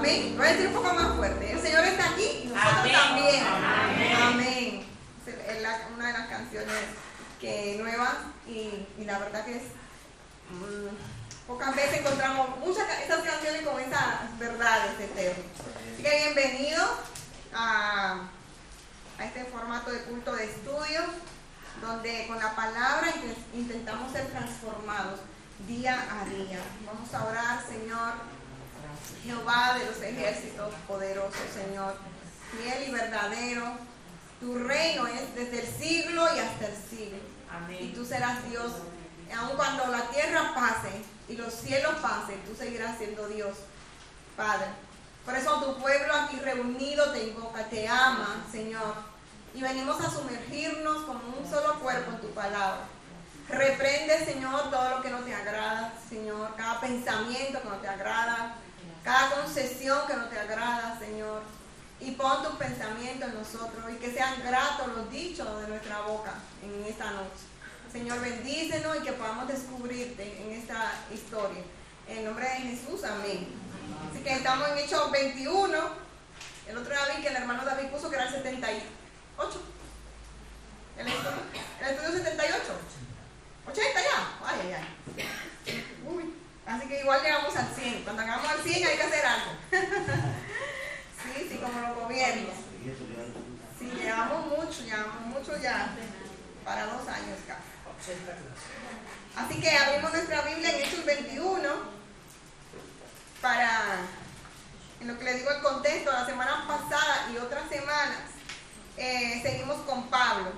Amén. Voy a decir un poco más fuerte. El Señor está aquí y nosotros Amén. también. Amén. Amén. Es una de las canciones nuevas y la verdad que es pocas veces encontramos muchas esas canciones con esas verdades eternas. Así que bienvenidos a este formato de culto de estudio, donde con la palabra intentamos ser transformados día a día. Vamos a orar, Señor, Jehová de los ejércitos, poderoso Señor, fiel y verdadero. Tu reino es desde el siglo y hasta el siglo. Amén. Y tú serás Dios. Aun cuando la tierra pase y los cielos pasen, tú seguirás siendo Dios, Padre. Por eso tu pueblo aquí reunido te invoca, te ama, Señor. Y venimos a sumergirnos como un solo cuerpo en tu palabra. Reprende, Señor, todo lo que no te agrada, Señor. Cada pensamiento que no te agrada, cada concesión que no te agrada, Señor. Y pon tus pensamientos en nosotros y que sean gratos los dichos de nuestra boca en esta noche. Señor, bendícenos y que podamos descubrirte en esta historia. En el nombre de Jesús, amén. Así que estamos en Hechos 21. El otro día vi que el hermano David puso que era el 78. El estudio 78. 80 ya. Ay, ay, ay. Uy. Así que igual llegamos al 100. Cuando llegamos al 100 hay que hacer algo. Sí, como los gobiernos. Sí, llevamos mucho ya. Para 2 años casi. Así que abrimos nuestra Biblia en Hechos 21 para, en lo que les digo el contexto, la semana pasada y otras semanas seguimos con Pablo.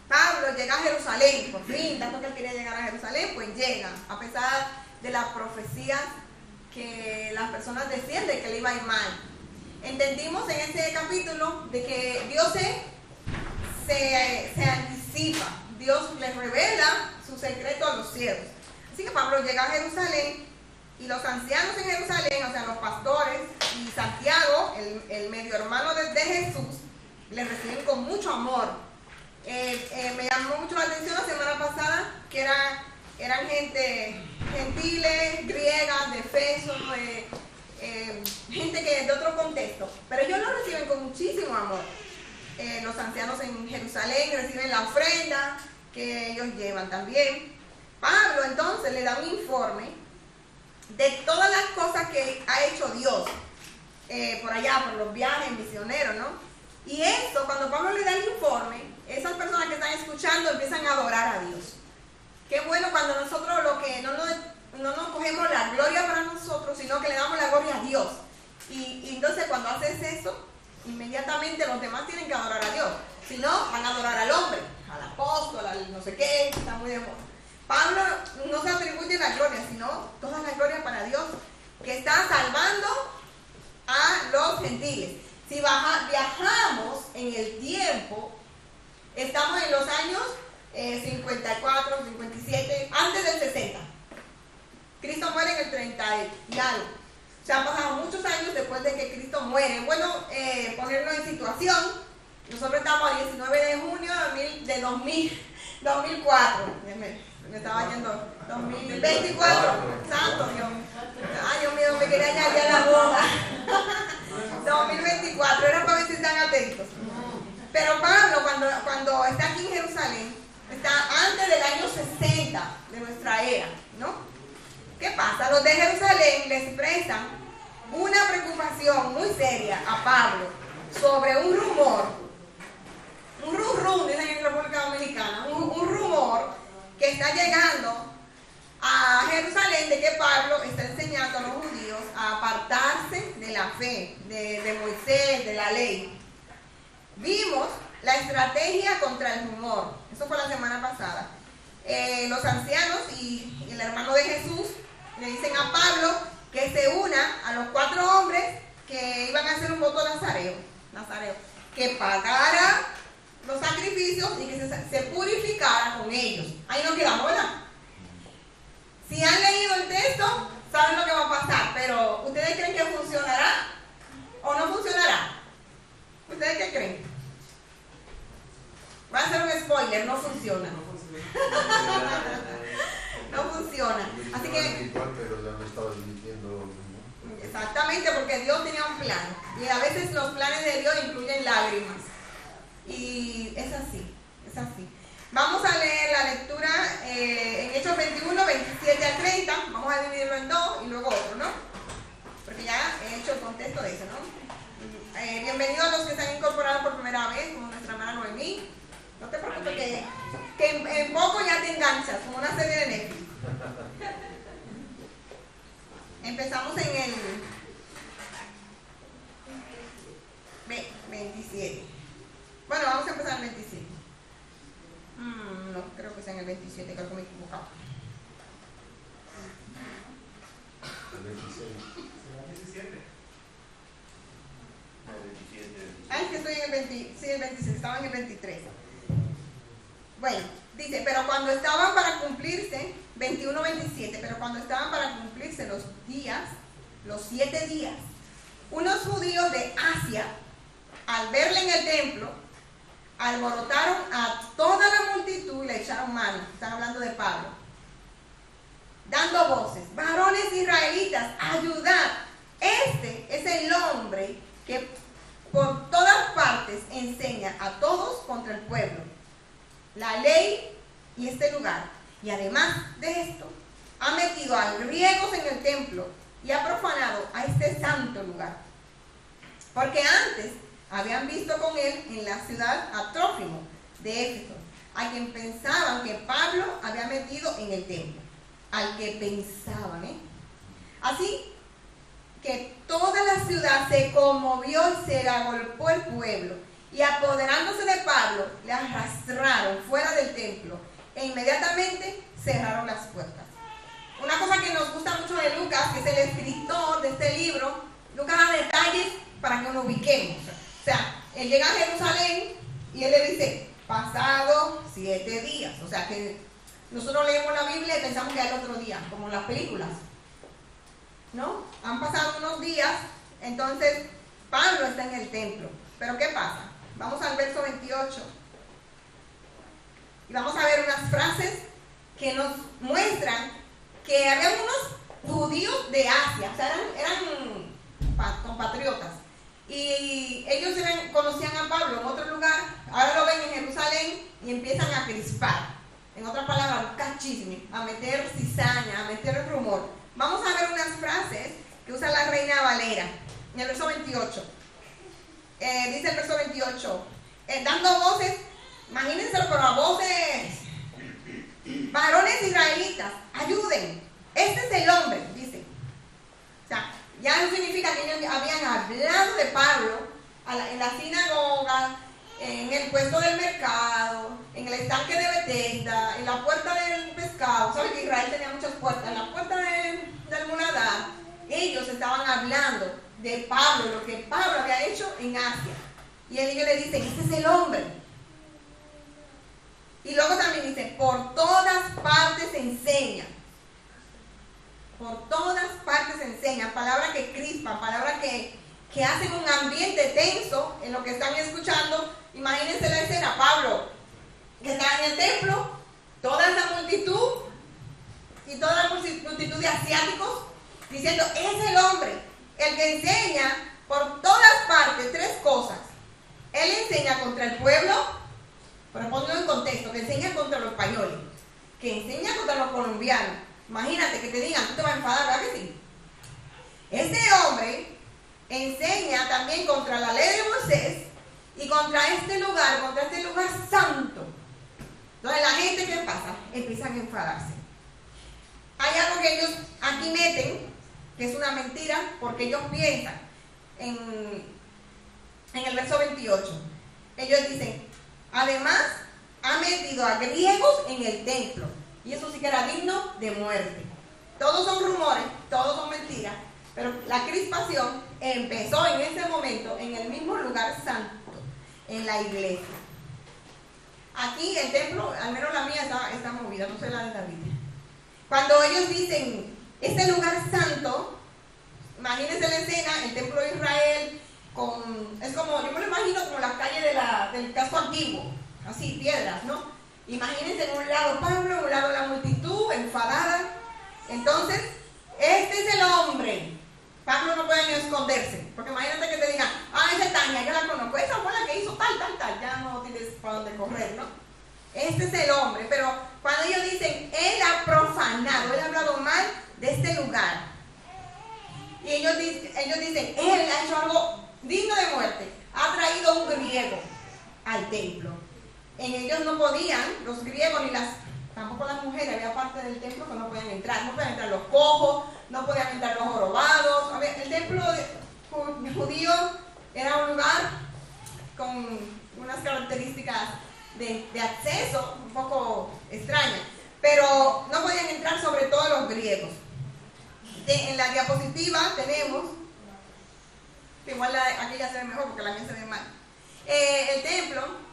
Pablo llega a Jerusalén, por fin, tanto que él quería llegar a Jerusalén, pues llega, a pesar de las profecías que las personas decían de que le iba a ir mal. Entendimos en ese capítulo de que Dios se anticipa. Dios les revela su secreto a los cielos. Así que Pablo llega a Jerusalén y los ancianos en Jerusalén, o sea, los pastores y Santiago, el medio hermano de Jesús, le reciben con mucho amor. Me llamó mucho la atención la semana pasada que eran gente gentiles, griegas, de Efeso, gente que de otro contexto, pero ellos lo reciben con muchísimo amor. Los ancianos en Jerusalén reciben la ofrenda que ellos llevan también. Pablo entonces le da un informe de todas las cosas que ha hecho Dios por allá, por los viajes misioneros, ¿no? Y eso, cuando Pablo le da el informe, esas personas que están escuchando empiezan a adorar a Dios. Qué bueno cuando nosotros lo que no nos cogemos la gloria para nosotros, sino que le damos la gloria a Dios. Y entonces cuando haces eso, inmediatamente los demás tienen que adorar a Dios. Si no, van a adorar al hombre, al apóstol, al no sé qué, está muy de moda. Pablo no se atribuye la gloria, sino toda la gloria para Dios, que está salvando a los gentiles. Si viajamos en el tiempo, estamos en los años 54, 57, antes del 60. Cristo muere en el 30 y algo. Se han pasado muchos años después de que Cristo muere. Bueno, ponernos en situación. Nosotros estamos a 19 de junio de 2004. Me estaba yendo 2024. Santo Dios. Ay, Dios mío, me quería añadir a la boda. 2024. Era para ver si están atentos. Pero Pablo, cuando está aquí en Jerusalén, está antes del año 60 de nuestra era, ¿no? ¿Qué pasa? Los de Jerusalén le expresan una preocupación muy seria a Pablo sobre un rumor, un rum, dicen en República Dominicana, un rumor que está llegando a Jerusalén de que Pablo está enseñando a los judíos a apartarse de la fe, de Moisés, de la ley. Vimos la estrategia contra el rumor, eso fue la semana pasada. Los ancianos y el hermano de Jesús le dicen a Pablo que se una a los 4 hombres que iban a hacer un voto nazareo, que pagara los sacrificios y que se purificara con ellos. Ahí nos quedamos, ¿verdad? Si han leído el texto, saben lo que va a pasar, pero ¿ustedes creen que funcionará o no funcionará? ¿Ustedes qué creen? Voy a hacer un spoiler, no funciona. No funciona. Así que exactamente, plan. Y a veces los planes de Dios incluyen lágrimas. Y es así, es así. Vamos a leer la lectura en Hechos 21, 27 al 30. Vamos a dividirlo en dos y luego otro, ¿no? Porque ya he hecho el contexto de eso, ¿no? Bienvenidos a los que se han incorporado por primera vez, como nuestra hermana Noemí. No te preocupes que en poco ya te enganchas, como una serie de Netflix. Empezamos en el 27. Bueno, vamos a empezar en el 27. No, creo que sea en el 27, creo que me he equivocado. El 26. ¿Será 17? No, 27. Ah, es que estoy en el 20, sí, el 26, estaba en el 23. Bueno, dice, pero cuando estaban para cumplirse, 21-27, pero cuando estaban para cumplirse los días, los 7 días, unos judíos de Asia, al verle en el templo, alborotaron a toda la multitud y le echaron mano. Están hablando de Pablo. Dando voces, varones israelitas, ayudad. Este es el hombre que por todas partes enseña a todos contra el pueblo, la ley y este lugar. Y además de esto, ha metido a griegos en el templo y ha profanado a este santo lugar. Porque antes habían visto con él en la ciudad a Trófimo de Éfeso, a quien pensaban que Pablo había metido en el templo. Al que pensaban, Así que toda la ciudad se conmovió y se agolpó el pueblo, y apoderándose de Pablo, le arrastraron fuera del templo e inmediatamente cerraron las puertas. Una cosa que nos gusta mucho de Lucas, que es el escritor de este libro, Lucas da detalles para que nos ubiquemos. O sea, él llega a Jerusalén y él le dice, pasado 7 días. O sea, que nosotros leemos la Biblia y pensamos que hay otro día, como en las películas, ¿no? Han pasado unos días, entonces Pablo está en el templo. Pero ¿qué pasa? Vamos al verso 28 y vamos a ver unas frases que nos muestran que había unos judíos de Asia, o sea, eran compatriotas, y ellos conocían a Pablo en otro lugar, ahora lo ven en Jerusalén y empiezan a crispar. En otras palabras, un cachisme, a meter cizaña, a meter rumor. Vamos a ver unas frases que usa la Reina Valera en el verso 28. Dice el verso 28, dando voces, imagínenselo, pero a voces, varones israelitas, ayuden, este es el hombre, dice. O sea, ya no significa que ellos habían hablado de Pablo en la sinagoga, en el puesto del mercado, en el estanque de Bethesda, en la puerta del pescado. ¿Saben que Israel tenía muchas puertas? En la puerta del Muladar, ellos estaban hablando de Pablo, lo que Pablo había hecho en Asia. Y ellos le dicen, este es el hombre. Y luego también dice, por todas partes enseña. Por todas partes enseña. Palabras que crispan, palabras que hacen un ambiente tenso en lo que están escuchando. Imagínense la escena, Pablo, que está en el templo, toda esa multitud y toda la multitud de asiáticos diciendo, es el hombre, el que enseña por todas partes 3 cosas. Él enseña contra el pueblo, pero ponlo en contexto, que enseña contra los españoles, que enseña contra los colombianos. Imagínate que te digan, tú te vas a enfadar, ¿verdad que sí? Este hombre enseña también contra la ley de Moisés y contra este lugar santo. Entonces la gente, ¿qué pasa? Empiezan a enfadarse. Hay algo que ellos aquí meten, que es una mentira, porque ellos piensan en el verso 28. Ellos dicen, además ha metido a griegos en el templo. Y eso sí que era digno de muerte. Todos son rumores, todos son mentiras, pero la crispación empezó en ese momento en el mismo lugar santo, en la iglesia. Aquí el templo, al menos la mía está movida, no sé la de David. Cuando ellos dicen, este lugar santo, imagínense la escena, el templo de Israel, es como, yo me lo imagino como la calle del casco antiguo, así, piedras, ¿no? Imagínense en un lado Pablo, en un lado la multitud, enfadada. Entonces, este es el hombre. Pablo no puede ni esconderse, porque imagínate que te digan, esa es Tania, yo la conozco, esa fue la que hizo tal, ya no tienes para dónde correr, ¿no? Este es el hombre, pero cuando ellos dicen, él ha profanado, él ha hablado mal de este lugar, y ellos dicen, él ha hecho algo digno de muerte, ha traído un griego al templo. En ellos no podían, los griegos ni tampoco las mujeres, había parte del templo que no podían entrar, no podían entrar los cojos, no podían entrar los jorobados. El templo judío era un lugar con unas características de acceso un poco extrañas, pero no podían entrar sobre todo los griegos. En la diapositiva tenemos, que igual aquella se ve mejor porque la mía se ve mal, el templo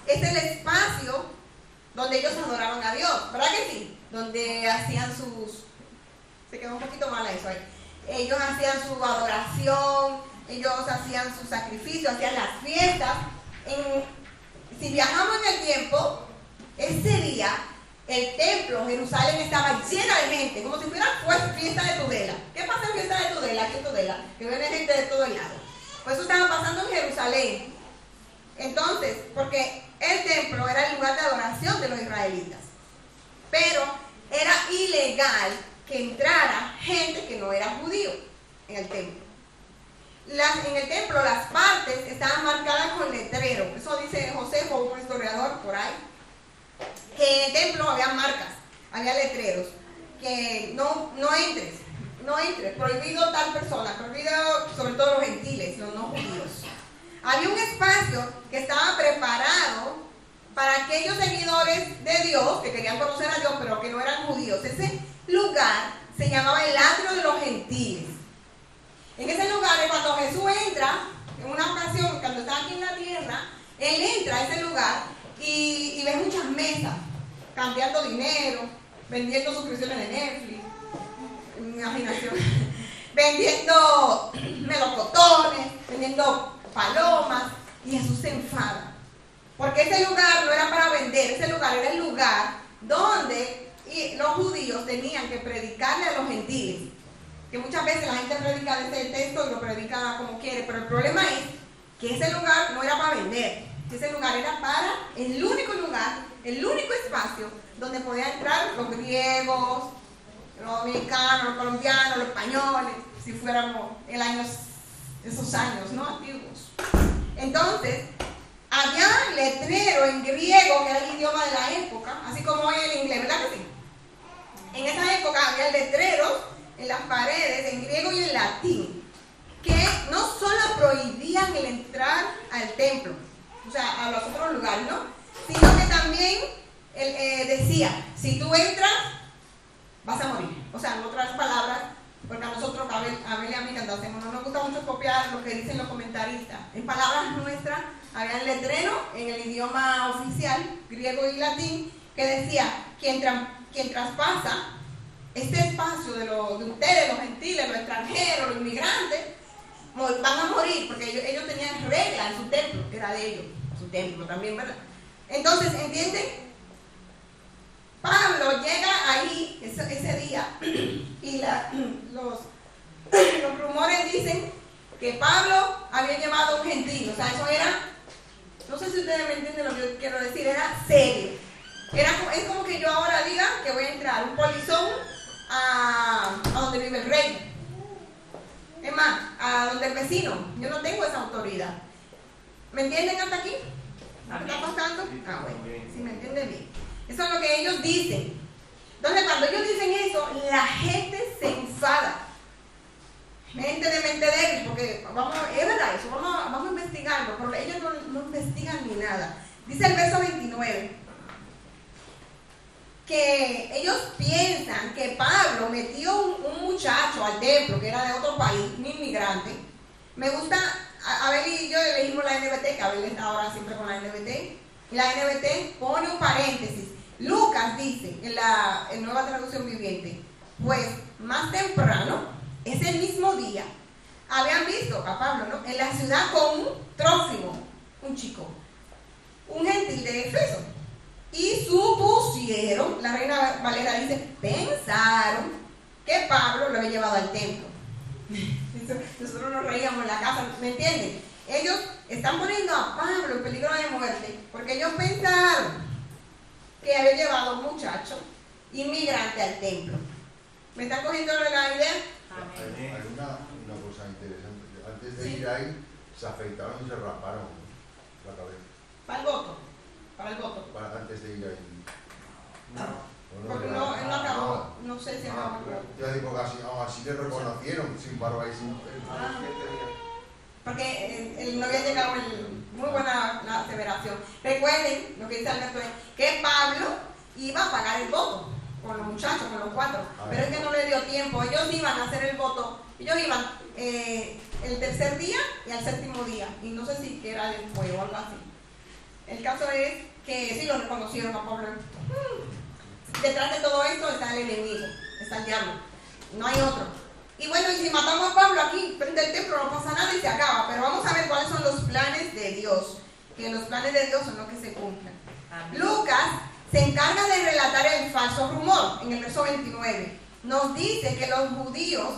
es el espacio donde ellos adoraban a Dios, ¿verdad que sí? Donde hacían se quedó un poquito mal eso ahí, ellos hacían su adoración, ellos hacían sus sacrificios, hacían las fiestas. Si viajamos en el tiempo, ese día el templo, Jerusalén, estaba llena de gente, como si fuera fiesta de Tudela. ¿Qué pasa en fiesta de Tudela? Aquí en Tudela, que viene gente de todo el lado. Pues eso estaba pasando en Jerusalén. Entonces, porque el templo era el lugar de adoración de los israelitas, pero era ilegal que entrara gente que no era judío en el templo. En el templo las partes estaban marcadas con letrero. Eso dice Josefo, un historiador por ahí, que en el templo había marcas, había letreros, que no entres, prohibido tal persona, prohibido sobre todo los gentiles, los no judíos. Había un espacio que estaba preparado para aquellos seguidores de Dios que querían conocer a Dios pero que no eran judíos. Ese lugar se llamaba el atrio de los gentiles. En ese lugar es cuando Jesús entra, en una ocasión, cuando está aquí en la tierra, él entra a ese lugar y ve muchas mesas, cambiando dinero, vendiendo suscripciones de Netflix, imaginación, vendiendo melocotones, vendiendo palomas, y Jesús se enfada. Porque ese lugar no era para vender, ese lugar era el lugar donde los judíos tenían que predicarle a los gentiles. Que muchas veces la gente predica de ese texto y lo predica como quiere, pero el problema es que ese lugar no era para vender, ese lugar era para el único lugar, el único espacio donde podían entrar los griegos, los dominicanos, los colombianos, los españoles, si fuéramos esos años, ¿no? Antiguos. Entonces, había letrero en griego, que era el idioma de la época, así como hoy el inglés, ¿verdad que sí? En esa época había letreros en las paredes, en griego y en latín, que no solo prohibían el entrar al templo, o sea, a los otros lugares, ¿no? Sino que también decía, si tú entras, vas a morir. O sea, en otras palabras, porque a nosotros, a Abel y a mí, cuando hacemos, no nos gusta mucho copiar lo que dicen los comentaristas. En palabras nuestras, había el letrero en el idioma oficial, griego y latín, que decía, quien traspasa este espacio de ustedes, los gentiles, los extranjeros, los inmigrantes, van a morir, porque ellos tenían reglas en su templo, que era de ellos, su templo también, ¿verdad? Entonces, ¿entienden? Pablo llega ahí ese día y los rumores dicen que Pablo había llevado a un gentil, o sea, eso era, no sé si ustedes me entienden lo que yo quiero decir, era serio. Es como que yo ahora diga que voy a entrar un polizón a donde vive el rey. Es más, a donde el vecino. Yo no tengo esa autoridad. ¿Me entienden hasta aquí? ¿Qué está pasando? Ah, bueno, si me entienden bien. Eso es lo que ellos dicen. Entonces, cuando ellos dicen eso, la gente se enfada. Gente de mente débil, porque es verdad eso, vamos a investigarlo, pero ellos no investigan ni nada. Dice el verso 29. Que ellos piensan que Pablo metió un muchacho al templo que era de otro país, un inmigrante. Me gusta, Abel y yo leímos la NBT, que Abel está ahora siempre con la NBT, y la NBT pone un paréntesis. Lucas dice en Nueva Traducción Viviente, pues más temprano, ese mismo día, habían visto a Pablo, ¿no?, en la ciudad con un Trófimo, un chico, un gentil de Efeso. Y supusieron, la Reina Valera dice, pensaron que Pablo lo había llevado al templo. Nosotros nos reíamos en la casa, ¿me entienden? Ellos están poniendo a Pablo en peligro de muerte porque ellos pensaron que había llevado a un muchacho inmigrante al templo. ¿Me están cogiendo la idea? Hay una cosa interesante. Antes de ir ahí, se afeitaron y se raparon la cabeza. Para el voto. Para el voto. Antes de ir ahí. Porque no, él no acabó. No sé si acabó. Ya digo, aún así le reconocieron sin barba y sin. Porque él no había llegado muy buena la aseveración. Recuerden lo que dice Alberto, que Pablo iba a pagar el voto con los muchachos, con los 4, pero es que no le dio tiempo. Ellos iban a hacer el voto, ellos iban el tercer día y al séptimo día, y no sé si que era después o algo así. El caso es que sí lo reconocieron a Pablo. Detrás de todo esto está el enemigo, está el diablo, no hay otro. Y bueno, y si matamos a Pablo aquí frente al templo no pasa nada y se acaba, pero vamos a ver cuáles son los planes de Dios, que los planes de Dios son los que se cumplen. Lucas se encarga de relatar el falso rumor. En el verso 29 nos dice que los judíos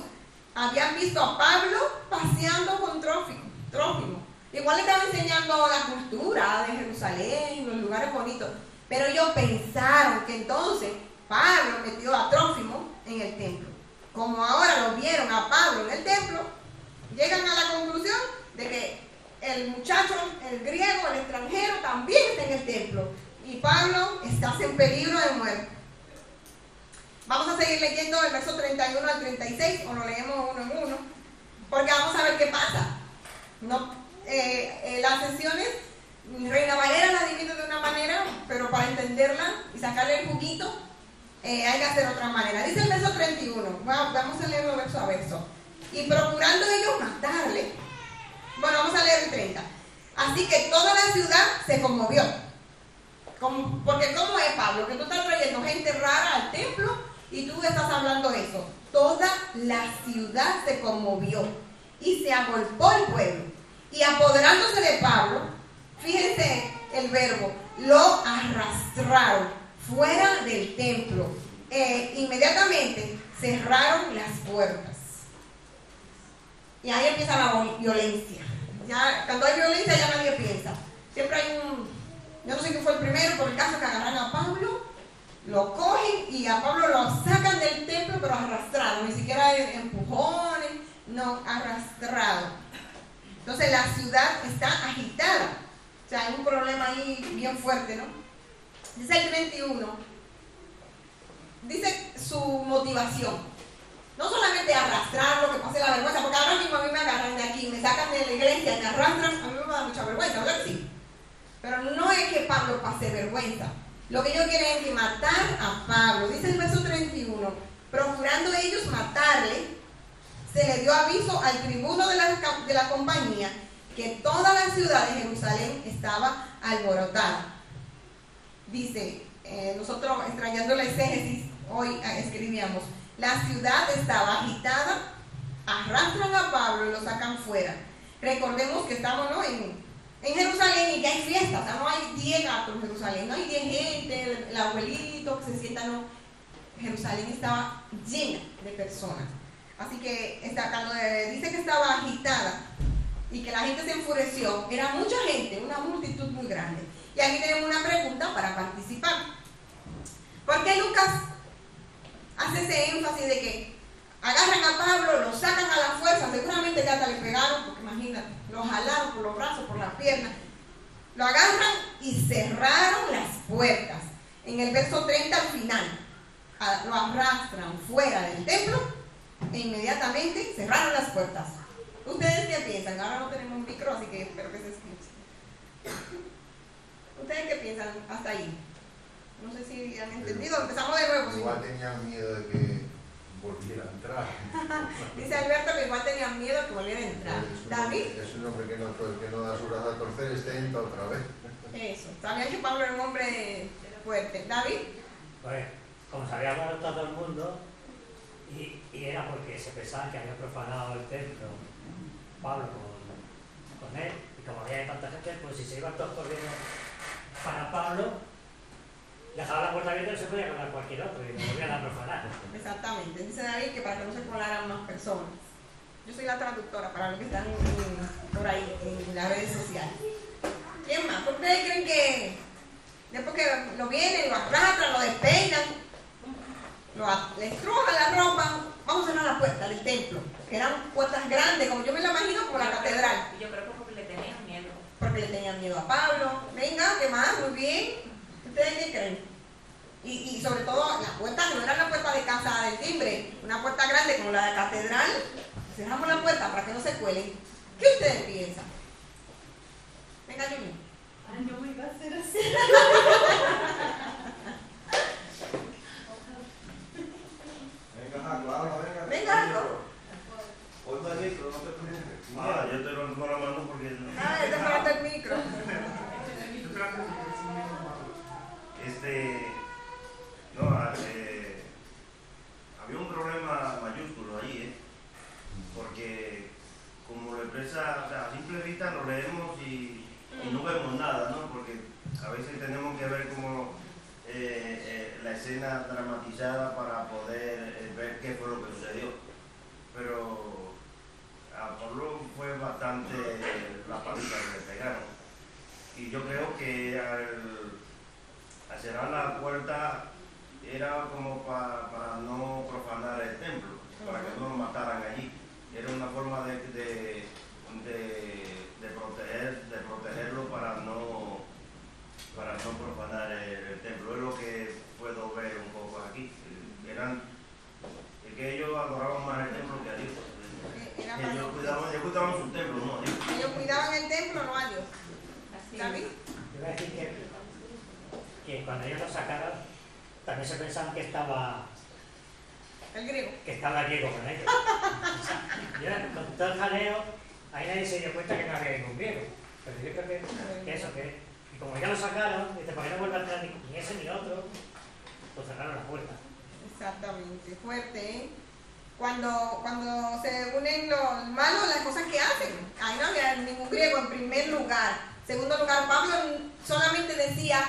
habían visto a Pablo paseando con Trófimo. Igual le estaba enseñando la cultura de Jerusalén, los lugares bonitos, pero ellos pensaron que entonces Pablo metió a Trófimo en el templo. Como ahora lo vieron a Pablo en el templo, llegan a la conclusión de que el muchacho, el griego, el extranjero también está en el templo. Y Pablo está en peligro de muerte. Vamos a seguir leyendo el verso 31 al 36, o lo leemos uno en uno, porque vamos a ver qué pasa. Las sesiones, Reina Valera la divide de una manera, pero para entenderla y sacarle el juguito, hay que hacer otra manera. Dice el verso 31, vamos a leerlo verso a verso. Y procurando ellos matarle, bueno, vamos a leer el 30. Así que toda la ciudad se conmovió. Porque ¿cómo es, Pablo? Que tú estás trayendo gente rara al templo y tú estás hablando eso. Toda la ciudad se conmovió y se agolpó el pueblo. Y apoderándose de Pablo, fíjense el verbo, lo arrastraron fuera del templo. Inmediatamente cerraron las puertas. Y ahí empieza la violencia. Ya, cuando hay violencia ya nadie piensa. Siempre hay yo no sé quién fue el primero, por el caso que agarran a Pablo, lo cogen y a Pablo lo sacan del templo, pero arrastrado, ni siquiera empujones, no, arrastrado. Entonces la ciudad está agitada, o sea, hay un problema ahí bien fuerte, ¿no? Dice el 31, dice su motivación, no solamente arrastrarlo, que pase la vergüenza, porque ahora mismo a mí me agarran de aquí, me sacan de la iglesia, me arrastran, a mí me da mucha vergüenza, ¿verdad que sí? Pero no es que Pablo pase vergüenza. Lo que ellos quieren es matar a Pablo. Dice el verso 31, procurando ellos matarle, se le dio aviso al tribuno de la compañía que toda la ciudad de Jerusalén estaba alborotada. Dice, nosotros extrañando la exégesis, hoy escribíamos, la ciudad estaba agitada, arrastran a Pablo y lo sacan fuera. Recordemos que estamos en Jerusalén y que hay fiestas, o sea, no hay 10 gatos en Jerusalén, no hay 10 gente, el abuelito que se sienta, no. Jerusalén estaba llena de personas. Así que cuando dice que estaba agitada y que la gente se enfureció, era mucha gente, una multitud muy grande. Y aquí tenemos una pregunta para participar. ¿Por qué Lucas hace ese énfasis de que agarran a Pablo, lo sacan a la fuerza, seguramente ya hasta le pegaron, porque imagínate, lo jalaron por los brazos, por las piernas, lo agarran y cerraron las puertas? En el verso 30 al final, lo arrastran fuera del templo e inmediatamente cerraron las puertas. ¿Ustedes qué piensan? Ahora no tenemos un micro, así que espero que se escuche. ¿Ustedes qué piensan hasta ahí? No sé si han entendido. Empezamos de nuevo. Igual tenían miedo de que volviera a entrar. Dice Alberto que igual tenían miedo que volviera a entrar. David. Es un hombre que no da su brazo a torcer, entra otra vez. Eso. Sabían que Pablo era un hombre fuerte. David. Pues, como se había molestado todo el mundo, y era porque se pensaba que había profanado el templo Pablo con él, y como había tanta gente, pues si se iban todos corriendo para Pablo, dejaba la puerta abierta y no se podía colar cualquier otro y lo volvían a profanar. Exactamente. Dice David que para que no se colaran más personas. Yo soy la traductora para los que están por ahí en las redes sociales. ¿Quién más? ¿Por qué ustedes creen que después que lo vienen, lo arrastran, lo despeinan, le estrujan la ropa? Vamos a cerrar la puerta del templo, que eran puertas grandes, como yo me la imagino, como la catedral. Yo creo que porque le tenían miedo. Porque le tenían miedo a Pablo. Venga, ¿qué más? Muy bien. ¿Ustedes qué creen? Y sobre todo, la puerta que no era la puerta de casa del timbre, una puerta grande como la de la catedral. Cerramos la puerta para que no se cuelen. ¿Qué ustedes piensan? Venga, Juni. Ay, yo me iba a hacer así. Venga, Jaco, habla, venga. Venga, Jaco. Ponme el micro, no te preocupes. Yo estoy con la mano porque... Ah, está parando el micro. Había un problema mayúsculo ahí, porque como lo expresa, o sea, a simple vista lo leemos y no vemos nada, ¿no? Porque a veces tenemos que ver como la escena dramatizada para poder ver qué fue lo que sucedió. Pero a Pablo fue bastante la paliza que le pegaron. Y yo creo que al cerrar la puerta era como para no profanar el templo, para que no lo mataran allí. Era una forma de protegerlo para no profanar el templo. Es lo que puedo ver un poco aquí. Es que ellos adoraban más el templo que a Dios. Ellos cuidaban su templo, no a Dios. Ellos cuidaban el templo, no a Dios. ¿David? Yo voy a decir que cuando ellos lo sacaron, también se pensaban que estaba El griego. con ellos. O sea, yo, con todo el jaleo, ahí nadie se dio cuenta que no había ningún griego. Pero yo creo que y como ya lo sacaron, dice, ¿para qué no vuelve a entrar ni ese ni otro? Pues cerraron la puerta. Exactamente, fuerte, ¿eh? Cuando se unen los malos, las cosas que hacen. Ahí no había ningún griego en primer lugar. Segundo lugar, Pablo solamente decía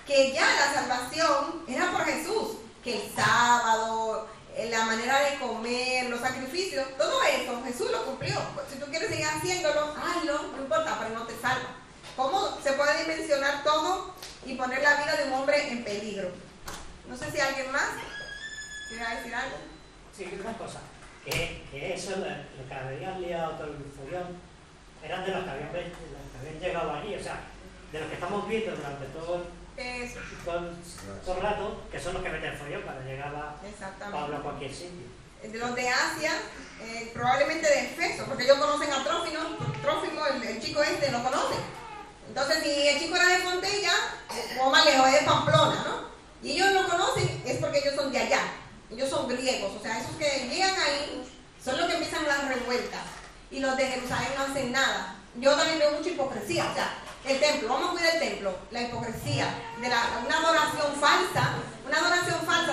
que ya la salvación era por Jesús, que el sábado, la manera de comer, los sacrificios, todo eso Jesús lo cumplió. Si tú quieres seguir haciéndolo, hazlo, no importa, pero no te salva. ¿Cómo se puede dimensionar todo y poner la vida de un hombre en peligro? No sé si alguien más quiere decir algo. Sí, una cosa, que eso, lo que habían liado todo el follón, eran de los que habían llegado allí, o sea, de los que estamos viendo durante todo el rato, que son los que meten el follón cuando llegaba Pablo a cualquier sitio. De los de Asia, probablemente de Efeso, porque ellos conocen a Trófimo, el chico este, lo conocen. Entonces, si el chico era de Fontella, o más lejos, es de Pamplona, ¿no? Y ellos lo conocen, es porque ellos son de allá. Ellos son griegos, o sea, esos que llegan ahí son los que empiezan las revueltas. Y los de Jerusalén no hacen nada. Yo también veo mucha hipocresía, o sea, el templo, vamos a cuidar el templo, la hipocresía de una adoración falsa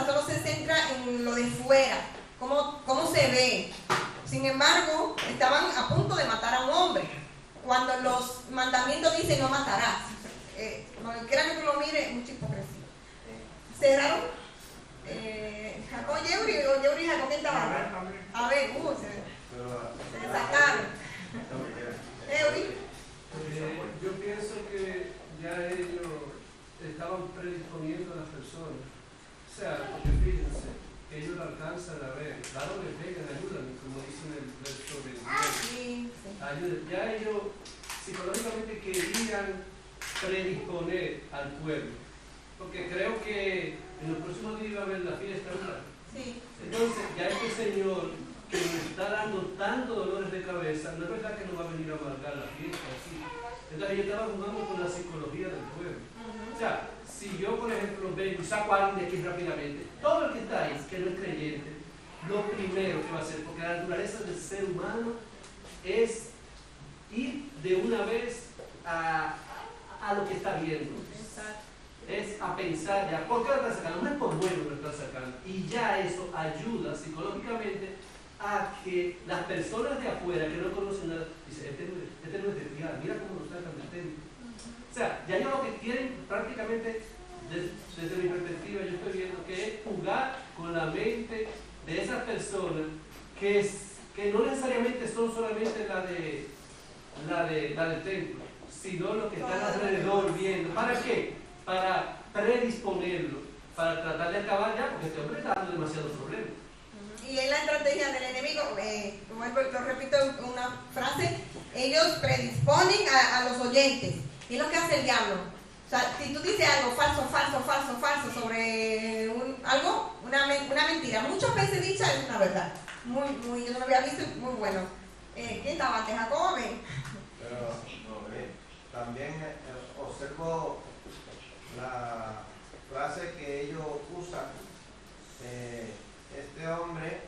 solo se centra en lo de fuera, cómo se ve. Sin embargo, estaban a punto de matar a un hombre, cuando los mandamientos dicen no matarás. Quiera que tú lo mires, mucha hipocresía. ¿Cerraron? ¿Jacob Yeuri o Yeuri Jacob quién estaba? A ver, se sacaron. Yeuri. Yo pienso que ya ellos estaban predisponiendo a las personas. O sea, porque fíjense, ellos lo alcanzan a ver. Claro, les pegan, ayudan, como dicen el verso 21. Sí. Ayudan. Ya ellos psicológicamente querían predisponer al pueblo. Porque creo que en los próximos días va a haber la fiesta, ¿verdad? Sí. Entonces, ya este señor que nos está dando tantos dolores de cabeza, no es verdad que nos va a venir a marcar la fiesta, así. Entonces, ellos estaban jugando con la psicología del pueblo. O sea, si yo, por ejemplo, vengo y saco a alguien de aquí rápidamente, todo el que está ahí, que no es creyente, lo primero que va a hacer, porque la naturaleza del ser humano es ir de una vez a lo que está viendo. Es a pensar ya, ¿por qué lo están sacando? No es por bueno lo están sacando. Y ya eso ayuda psicológicamente a que las personas de afuera que no conocen nada, dicen, este no es de fiar, mira cómo lo sacan del templo. O sea, ya ellos lo que quieren prácticamente desde mi perspectiva, yo estoy viendo que es jugar con la mente de esas personas que no necesariamente son solamente la del templo, sino los que están alrededor viendo. ¿Para qué? Para predisponerlo, para tratar de acabar ya, porque este hombre está dando demasiados problemas. Y es la estrategia del enemigo, lo repito en una frase, ellos predisponen a los oyentes. Y es lo que hace el diablo. O sea, si tú dices algo falso sobre una mentira, muchas veces dicha es una verdad. Yo no lo había visto, muy bueno. ¿Quién estaba antes? Jacob. Pero también observo la frase que ellos usan. Este hombre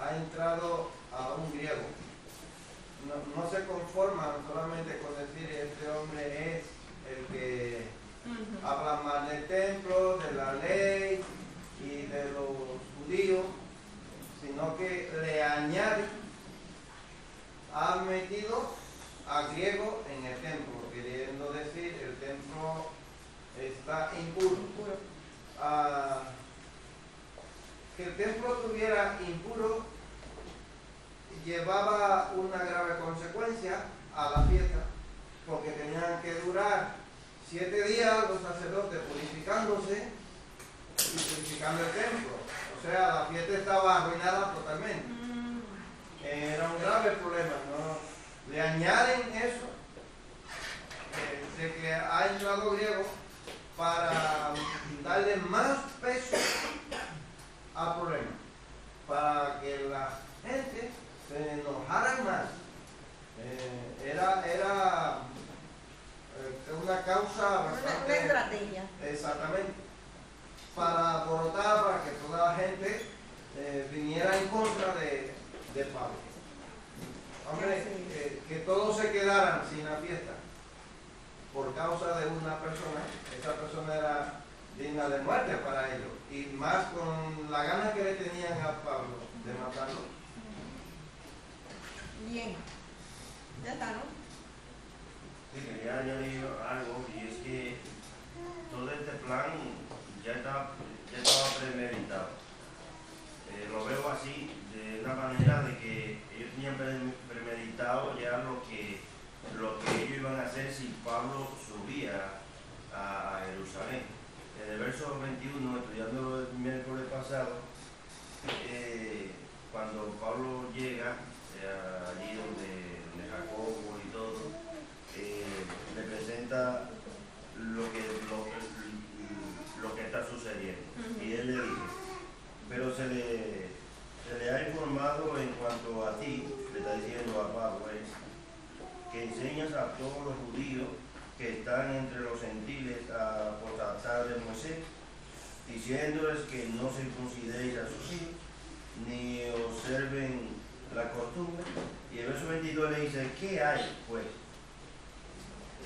ha entrado a un griego. No se conforman solamente con decir este hombre es el que habla mal del templo, de la ley y de los judíos, sino que le añade, ha metido a griego en el templo, queriendo decir el templo está impuro. Que el templo estuviera impuro llevaba una grave consecuencia a la fiesta, porque tenían que durar 7 días los sacerdotes purificándose y purificando el templo. O sea, la fiesta estaba arruinada totalmente. Era un grave problema, ¿no? Le añaden eso, de que ha entrado griego para darle más peso al problema, para que la gente se enojaran más. Era una causa bastante... Una estrategia. Exactamente. Para alborotar, para que toda la gente viniera en contra de Pablo. Hombre, que todos se quedaran sin la fiesta por causa de una persona. Esa persona era digna de muerte para ellos. Y más con la gana que le tenían a Pablo de matarlo. Bien. Ya está, ¿no? Sí, quería añadir algo, y es que todo este plan ya estaba premeditado. Lo veo así, de una manera de que ellos tenían premeditado ya lo que ellos iban a hacer si Pablo subía a Jerusalén. En el verso 21, estudiando el miércoles pasado, cuando Pablo llega allí donde Jacobo y todo, le presenta lo que está sucediendo. Y él le dice, pero se le ha informado en cuanto a ti, le está diciendo a Pablo, que enseñas a todos los judíos que están entre los gentiles a apostatar de Moisés, diciéndoles que no circuncidéis a sus hijos, ni observen la costumbre. Y el verso 22 le dice, ¿qué hay pues?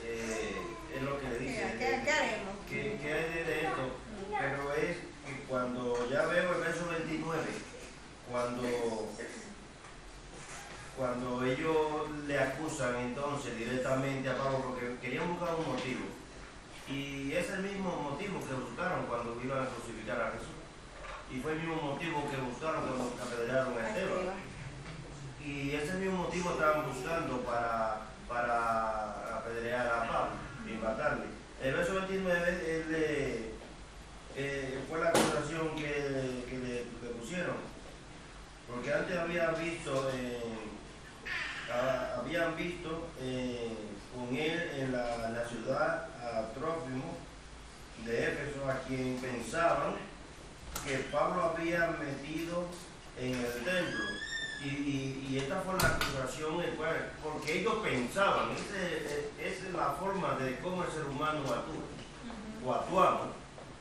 Es lo que le dice. ¿Qué haremos? ¿Qué hay de esto? Pero es que cuando ya veo el verso 29, cuando ellos le acusan entonces directamente a Pablo, porque querían buscar un motivo, y es el mismo motivo que buscaron cuando iban a crucificar a Jesús, y fue el mismo motivo que buscaron cuando apedrearon a Esteban, y ese mismo motivo estaban buscando para apedrear a Pablo y matarle. El verso 29 fue la acusación que le pusieron, porque antes habían visto con él en la ciudad a Trófimo de Éfeso, a quien pensaban que Pablo había metido en el templo. Y esta fue la acusación, porque ellos pensaban, esa es la forma de cómo el ser humano actúa, o actuamos,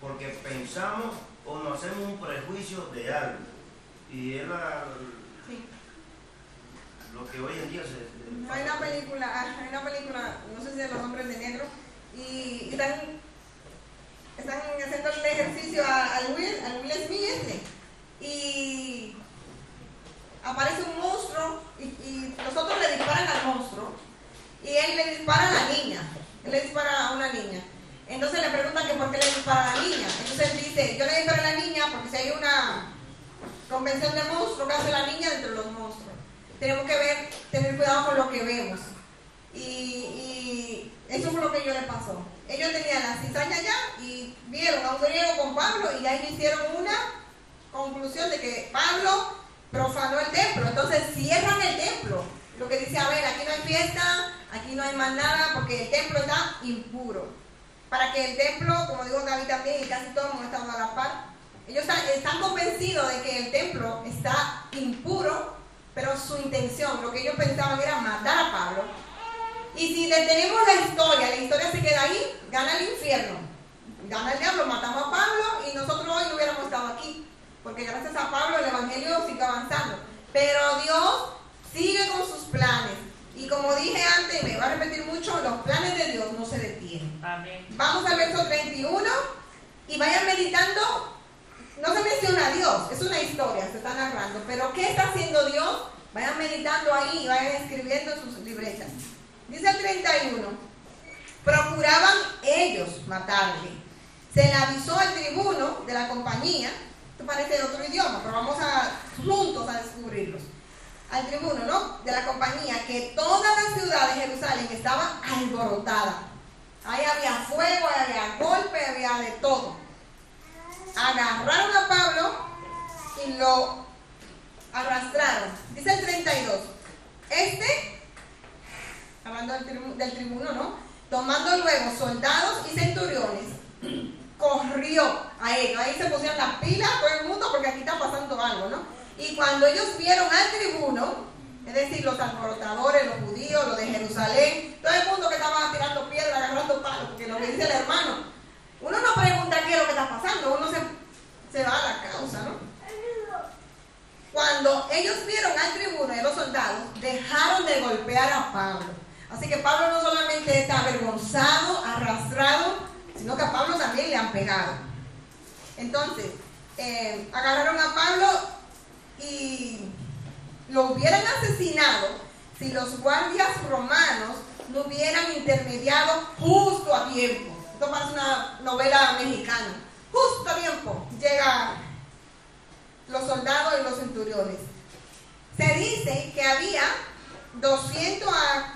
porque pensamos o nos hacemos un prejuicio de algo, y es lo que hoy en día se... Hay una película, no sé si de los hombres de negro, y están haciendo el ejercicio al Will Smith y aparece un monstruo y los otros le disparan al monstruo y él le dispara a la niña, él le dispara a una niña. Entonces le preguntan que por qué le es para la niña. Entonces él dice, yo le doy para la niña porque si hay una convención de monstruos, ¿qué hace la niña dentro de los monstruos? Tenemos que tener cuidado con lo que vemos. Y eso fue lo que a ellos les pasó. Ellos tenían la cizaña allá y vieron a un griego con Pablo y ya ellos hicieron una conclusión de que Pablo profanó el templo. Entonces cierran el templo. Lo que dice, a ver, aquí no hay fiesta, aquí no hay más nada porque el templo está impuro. Para que el templo, como dijo David también y casi todos hemos estado a la par, ellos están convencidos de que el templo está impuro, pero su intención, lo que ellos pensaban era matar a Pablo. Y si detenemos la historia se queda ahí, gana el infierno, gana el diablo, matamos a Pablo y nosotros hoy no hubiéramos estado aquí, porque gracias a Pablo el evangelio sigue avanzando. Pero Dios sigue con sus planes. Y como dije antes, me va a repetir mucho, los planes de Dios no se detienen. Amén. Vamos al verso 31 y vayan meditando. No se menciona a Dios, es una historia, se está narrando. Pero ¿qué está haciendo Dios? Vayan meditando ahí, vayan escribiendo en sus libretas. Dice el 31, procuraban ellos matarle. Se le avisó al tribuno de la compañía, esto parece de otro idioma, pero vamos juntos a descubrirlos. Al tribuno, ¿no?, de la compañía, que toda la ciudad de Jerusalén estaba alborotada. Ahí había fuego, ahí había golpe, había de todo. Agarraron a Pablo y lo arrastraron. Dice el 32, hablando del tribuno, ¿no?, tomando luego soldados y centuriones, corrió a ellos. Ahí se pusieron las pilas todo el mundo porque aquí está pasando algo, ¿no? Y cuando ellos vieron al tribuno, es decir, los alborotadores, los judíos, los de Jerusalén, todo el mundo que estaba tirando piedras, agarrando palos, porque lo que dice el hermano, uno no pregunta qué es lo que está pasando, uno se va a la causa, ¿no? Cuando ellos vieron al tribuno y a los soldados, dejaron de golpear a Pablo. Así que Pablo no solamente está avergonzado, arrastrado, sino que a Pablo también le han pegado. Entonces, agarraron a Pablo y lo hubieran asesinado si los guardias romanos no hubieran intermediado justo a tiempo. Esto parece una novela mexicana. Justo a tiempo llegan los soldados y los centuriones. Se dice que había 200 a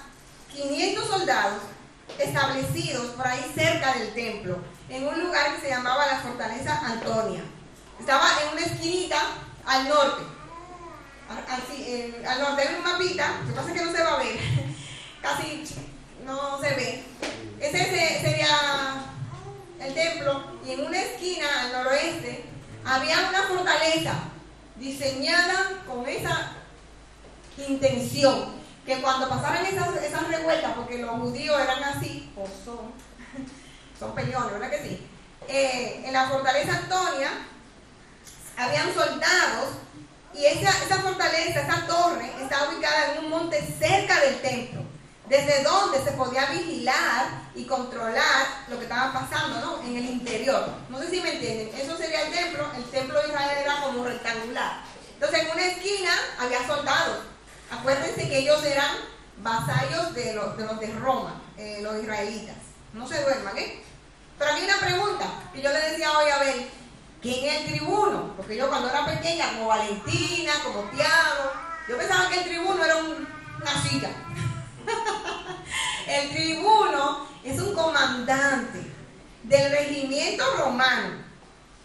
500 soldados establecidos por ahí cerca del templo, en un lugar que se llamaba la Fortaleza Antonia. Estaba en una esquinita al norte. Así, al norte hay un mapita, lo que pasa es que no se va a ver, casi no se ve. Ese sería el templo, y en una esquina al noroeste había una fortaleza diseñada con esa intención, que cuando pasaran esas revueltas, porque los judíos eran así, o son peleones, ¿verdad que sí? En la fortaleza Antonia habían soldados. Y esa fortaleza, esa torre, está ubicada en un monte cerca del templo, desde donde se podía vigilar y controlar lo que estaba pasando, ¿no?, en el interior. No sé si me entienden, eso sería el templo de Israel era como rectangular. Entonces en una esquina había soldados. Acuérdense que ellos eran vasallos de los de Roma, los israelitas. No se duerman, ¿eh? Pero aquí hay una pregunta que yo le decía hoy a ver. ¿Quién es el tribuno? Porque yo cuando era pequeña, como Valentina, como Tiago, yo pensaba que el tribuno era una silla. El tribuno es un comandante del regimiento romano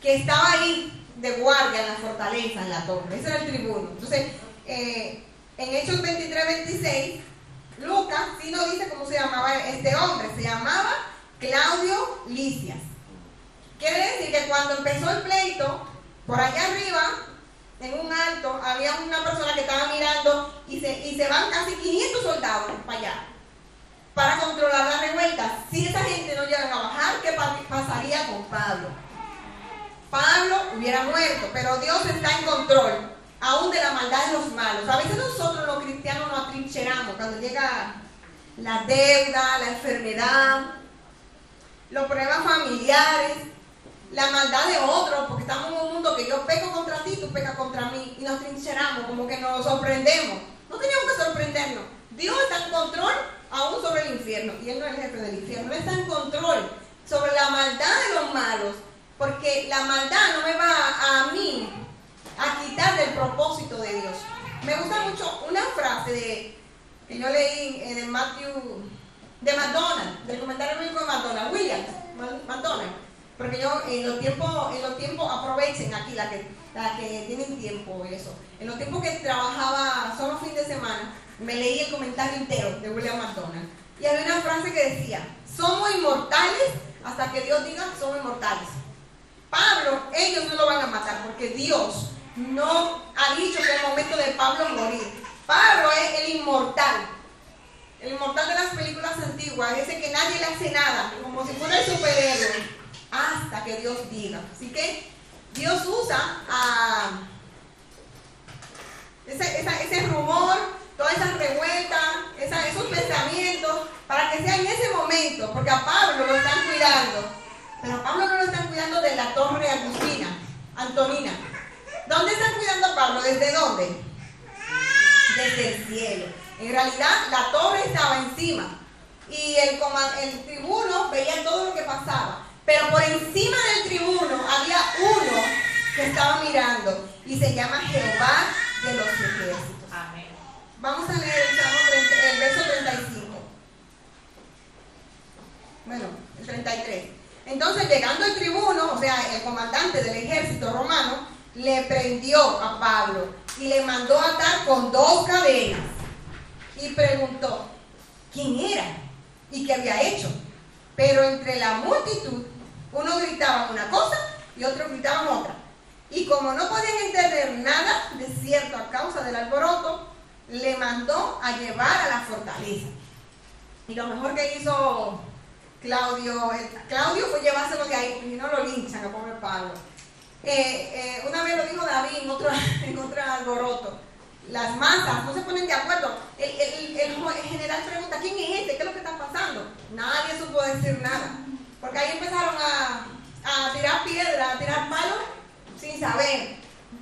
que estaba ahí de guardia en la fortaleza, en la torre. Ese era el tribuno. Entonces, en Hechos 23-26, Lucas sí nos dice cómo se llamaba este hombre. Se llamaba Claudio Lisias. Quiere decir que cuando empezó el pleito, por allá arriba, en un alto, había una persona que estaba mirando y se van casi 500 soldados para allá, para controlar la revuelta. Si esa gente no llega a bajar, ¿qué pasaría con Pablo? Pablo hubiera muerto, pero Dios está en control, aún de la maldad de los malos. A veces nosotros los cristianos nos atrincheramos cuando llega la deuda, la enfermedad, los problemas familiares, la maldad de otros, porque estamos en un mundo que yo peco contra ti, tú pecas contra mí, y nos trincheramos, como que nos sorprendemos. No teníamos que sorprendernos. Dios está en control aún sobre el infierno, y Él no es el jefe del infierno, Él está en control sobre la maldad de los malos, porque la maldad no me va a mí a quitar del propósito de Dios. Me gusta mucho una frase que yo leí de McDonald, del comentario bíblico de McDonald, Williams McDonald, porque yo en los tiempos aprovechen aquí la que tienen tiempo y eso. En los tiempos que trabajaba solo fin de semana, me leí el comentario entero de William McDonald. Y había una frase que decía: somos inmortales hasta que Dios diga somos inmortales. Pablo, ellos no lo van a matar porque Dios no ha dicho que es el momento de Pablo morir. Pablo es el inmortal de las películas antiguas, ese que nadie le hace nada, como si fuera el superhéroe, hasta que Dios diga. Así que Dios usa ese rumor, toda esa revuelta, esos pensamientos, para que sea en ese momento, porque a Pablo lo están cuidando, pero a Pablo no lo están cuidando de la torre Antonina. ¿Dónde están cuidando a Pablo? ¿Desde dónde? Desde el cielo. En realidad la torre estaba encima y el tribuno veía todo lo que pasaba, pero por encima del tribuno había uno que estaba mirando y se llama Jehová de los ejércitos. Amén. Vamos a leer el verso 35. Bueno, el 33. Entonces, llegando el tribuno, o sea, el comandante del ejército romano, le prendió a Pablo y le mandó atar con 2 cadenas y preguntó quién era y qué había hecho. Pero entre la multitud, unos gritaban una cosa y otros gritaban otra. Y como no podían entender nada de cierto a causa del alboroto, le mandó a llevar a la fortaleza. Y lo mejor que hizo Claudio fue llevárselo de ahí, porque no lo linchan a pobre Pablo. Una vez lo dijo David en otro alboroto. Las masas no se ponen de acuerdo. El general pregunta: ¿quién es este? ¿Qué es lo que está pasando? Nadie supo decir nada, porque ahí empezaron a tirar piedra, a tirar palos sin saber.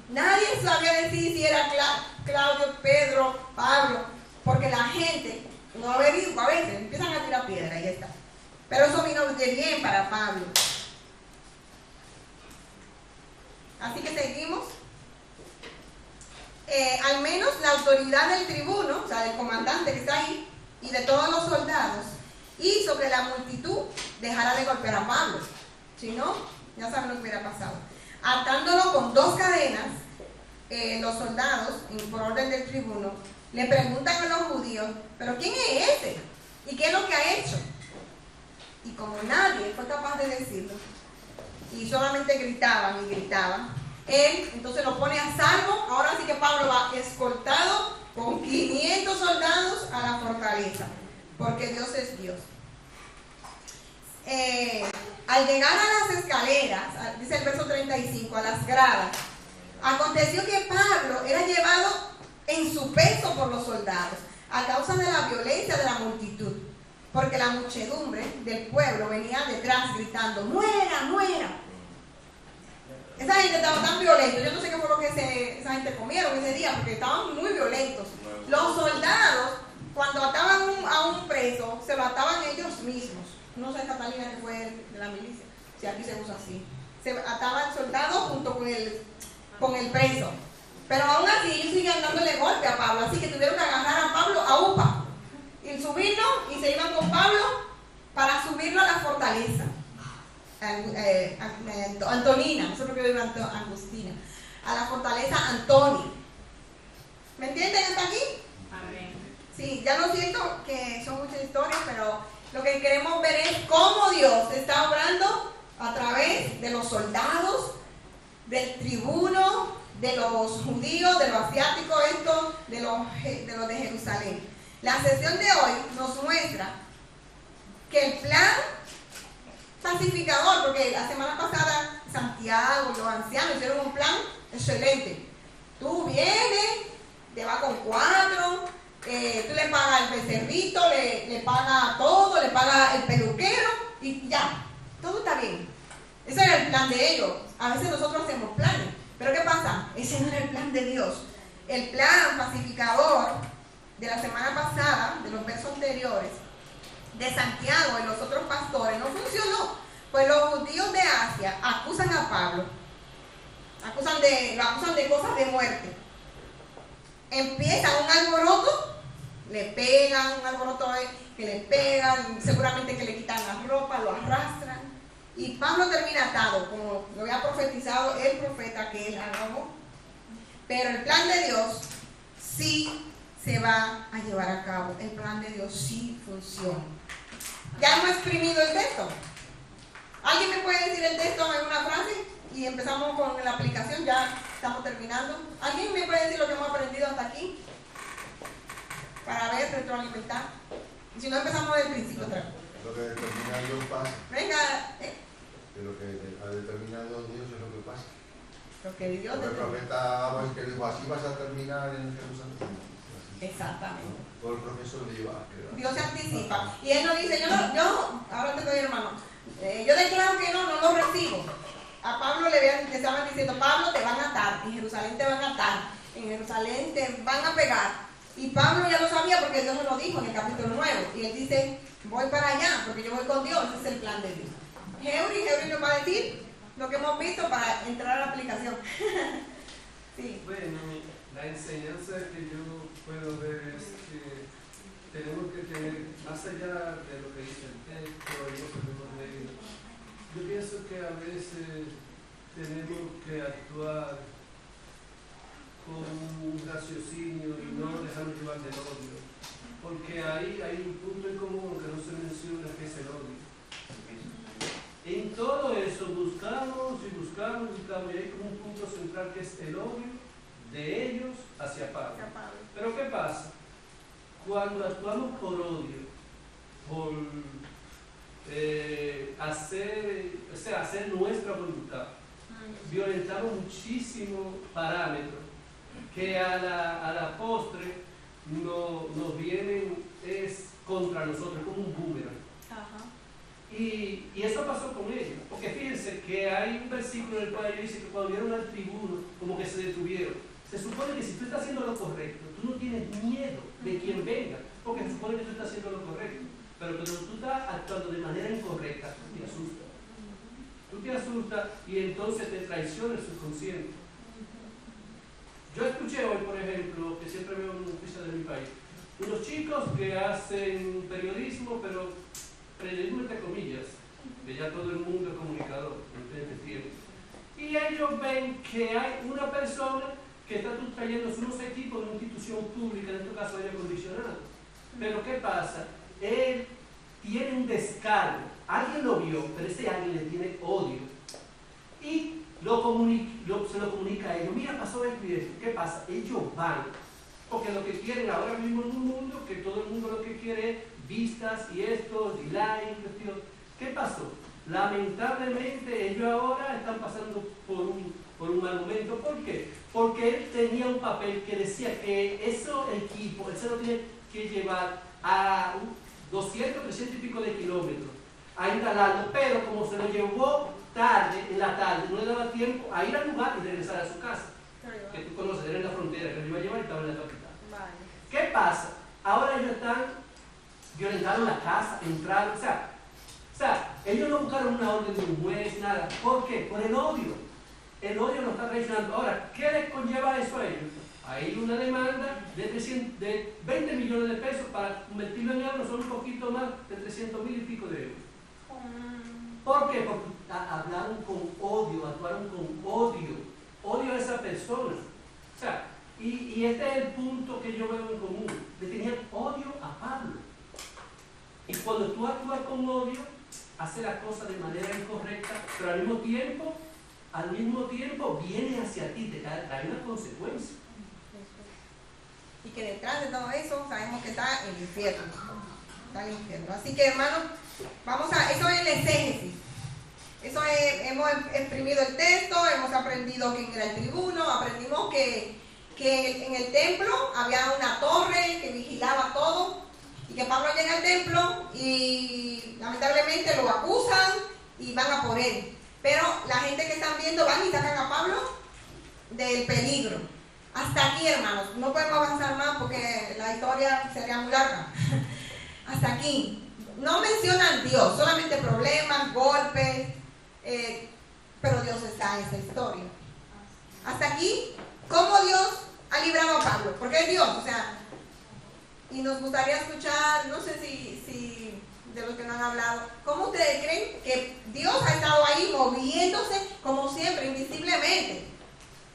Nadie sabía decir si era Claudio, Pedro, Pablo, porque la gente no averigua, a veces empiezan a tirar piedra y ya está. Pero eso vino de bien para Pablo. Así que seguimos. Al menos la autoridad del tribuno, o sea, del comandante que está ahí, y de todos los soldados, y sobre la multitud, dejará de golpear a Pablo. Si no, ya saben lo que hubiera pasado. Atándolo con 2 cadenas, los soldados, por orden del tribuno, le preguntan a los judíos: ¿pero quién es ese? ¿Y qué es lo que ha hecho? Y como nadie fue capaz de decirlo, y solamente gritaban y gritaban, él entonces lo pone a salvo. Ahora sí que Pablo va escoltado con 500 soldados a la fortaleza, porque Dios es Dios. Al llegar a las escaleras, dice el verso 35, a las gradas, aconteció que Pablo era llevado en su peso por los soldados, a causa de la violencia de la multitud, porque la muchedumbre del pueblo venía detrás gritando: ¡muera, muera! Esa gente estaba tan violenta. Yo no sé qué fue lo que esa gente comieron ese día, porque estaban muy violentos. Los soldados, cuando ataban a un preso, se lo ataban ellos mismos. No sé, Catalina, que fue de la milicia, si aquí se usa así. Se ataba el soldado junto con el preso. Pero aún así ellos siguen dándole golpe a Pablo, así que tuvieron que agarrar a Pablo a UPA y subirlo, y se iban con Pablo para subirlo a la fortaleza Antonina, eso es lo que digo, Angustina, a la fortaleza Antonia. ¿Me entienden hasta aquí? Amén. Sí, ya lo siento que son muchas historias, pero lo que queremos ver es cómo Dios está obrando a través de los soldados, del tribuno, de los judíos, de los asiáticos, de los de Jerusalén. La sesión de hoy nos muestra que el plan pacificador, porque la semana pasada Santiago y los ancianos hicieron un plan excelente. Tú vienes, te vas con 4, tú le pagas el becerrito, le pagas todo, le pagas el peluquero y ya, todo está bien. Ese era el plan de ellos. A veces nosotros hacemos planes, pero ¿qué pasa? Ese no era el plan de Dios. El plan pacificador de la semana pasada, de los versos anteriores, de Santiago y los otros pastores, no funcionó, Pues los judíos de Asia acusan a Pablo, lo acusan de cosas de muerte. Empieza un alboroto, le pegan, un alboroto que le pegan, seguramente que le quitan la ropa, lo arrastran. Y Pablo termina atado, como lo había profetizado el profeta que él acabó. Pero el plan de Dios sí se va a llevar a cabo. El plan de Dios sí funciona. Ya hemos exprimido el texto. ¿Alguien me puede decir el texto en una frase? Y empezamos con la aplicación, ya estamos terminando. ¿Alguien me puede decir lo que hemos aprendido hasta aquí? Para ver, retroalimentar. Y si no, empezamos del principio otra vez. Lo que determina Dios pasa. Venga. Que lo que ha determinado Dios es lo que pasa. Lo que Dios el profeta Amos que dijo, así vas a terminar en Jerusalén. Exactamente. Todo el proceso lo lleva. Dios se anticipa. Y él nos dice, yo ahora te doy, hermano, yo declaro que no lo recibo. A Pablo le estaban diciendo, Pablo, te van a atar, en Jerusalén te van a atar, en Jerusalén te van a pegar. Y Pablo ya lo sabía porque Dios me lo dijo en el capítulo 9. Y él dice, voy para allá, porque yo voy con Dios, ese es el plan de Dios. Heuri nos va a decir lo que hemos visto para entrar a la aplicación. Sí. Bueno, la enseñanza que yo puedo ver es que tenemos que tener, más allá de lo que dice el texto y lo que hemos leído, yo pienso que a veces tenemos que actuar con un raciocinio y no dejarnos llevar del odio, porque ahí hay un punto en común que no se menciona, que es el odio. En todo eso buscamos y hay como un punto central que es el odio de ellos hacia Pablo. Pero ¿qué pasa? Cuando actuamos por odio, por hacer nuestra voluntad, violentamos muchísimos parámetros que a la postre nos vienen es contra nosotros, como un boomerang. Y eso pasó con ellos, porque fíjense que hay un versículo en el cual dice que cuando vieron al tribuno, como que se detuvieron. Se supone que si tú estás haciendo lo correcto, tú no tienes miedo de quien venga, porque se supone que tú estás haciendo lo correcto. Pero cuando tú estás actuando de manera incorrecta, tú te asustas. Tú te asustas y entonces te traiciona el subconsciente. Yo escuché hoy, por ejemplo, que siempre veo en noticias de mi país, unos chicos que hacen periodismo, pero periodismo entre comillas, que ya todo el mundo es comunicador, en tiempo. Y ellos ven que hay una persona que está trayendo unos equipos de una institución pública, en este caso aire acondicionado. Pero ¿qué pasa? Él tiene un descargo, alguien lo vio, pero ese alguien le tiene odio. Y se lo comunica a ellos, mira, pasó esto y esto. ¿Qué pasa? Ellos van, porque lo que quieren ahora mismo en un mundo, que todo el mundo lo que quiere es vistas y esto, y like, ¿qué pasó? Lamentablemente ellos ahora están pasando por un mal momento. ¿Por qué? Porque él tenía un papel que decía que ese equipo, él se lo tiene que llevar a 200, 300 y pico de kilómetros a instalarlo, pero como se lo llevó tarde, en la tarde, no le daba tiempo a ir al lugar y regresar a su casa, que tú conoces, era en la frontera, que lo iba a llevar y estaba en la capital. Vale. ¿Qué pasa? Ahora ellos violentaron la casa, entraron, o sea, ellos no buscaron una orden de un juez, nada. ¿Por qué? Por el odio. El odio nos está traicionando. Ahora, ¿qué les conlleva eso a ellos? Hay una demanda de 20 millones de pesos, para convertirlo en euros son un poquito más de 300.000 y pico de euros. ¿Por qué? Porque hablaron con odio, actuaron con odio a esa persona. O sea, y este es el punto que yo veo en común. Le tenían odio a Pablo. Y cuando tú actúas con odio, haces las cosas de manera incorrecta, pero al mismo tiempo viene hacia ti, te trae una consecuencia. Y que detrás de todo eso sabemos que está el infierno. Está el infierno. Así que, hermanos, eso es el exégesis. Hemos exprimido el texto, hemos aprendido quién era el tribuno, aprendimos que en el templo había una torre que vigilaba todo, y que Pablo llega al templo y lamentablemente lo acusan y van a por él. Pero la gente que están viendo van y sacan a Pablo del peligro. Hasta aquí, hermanos, no podemos avanzar más porque la historia sería muy larga. Hasta aquí. no mencionan Dios, solamente problemas, golpes, pero Dios está en esa historia. Hasta aquí, ¿cómo Dios ha librado a Pablo? Porque es Dios, o sea, y nos gustaría escuchar, no sé si de los que no han hablado, ¿cómo ustedes creen que Dios ha estado ahí moviéndose como siempre, invisiblemente?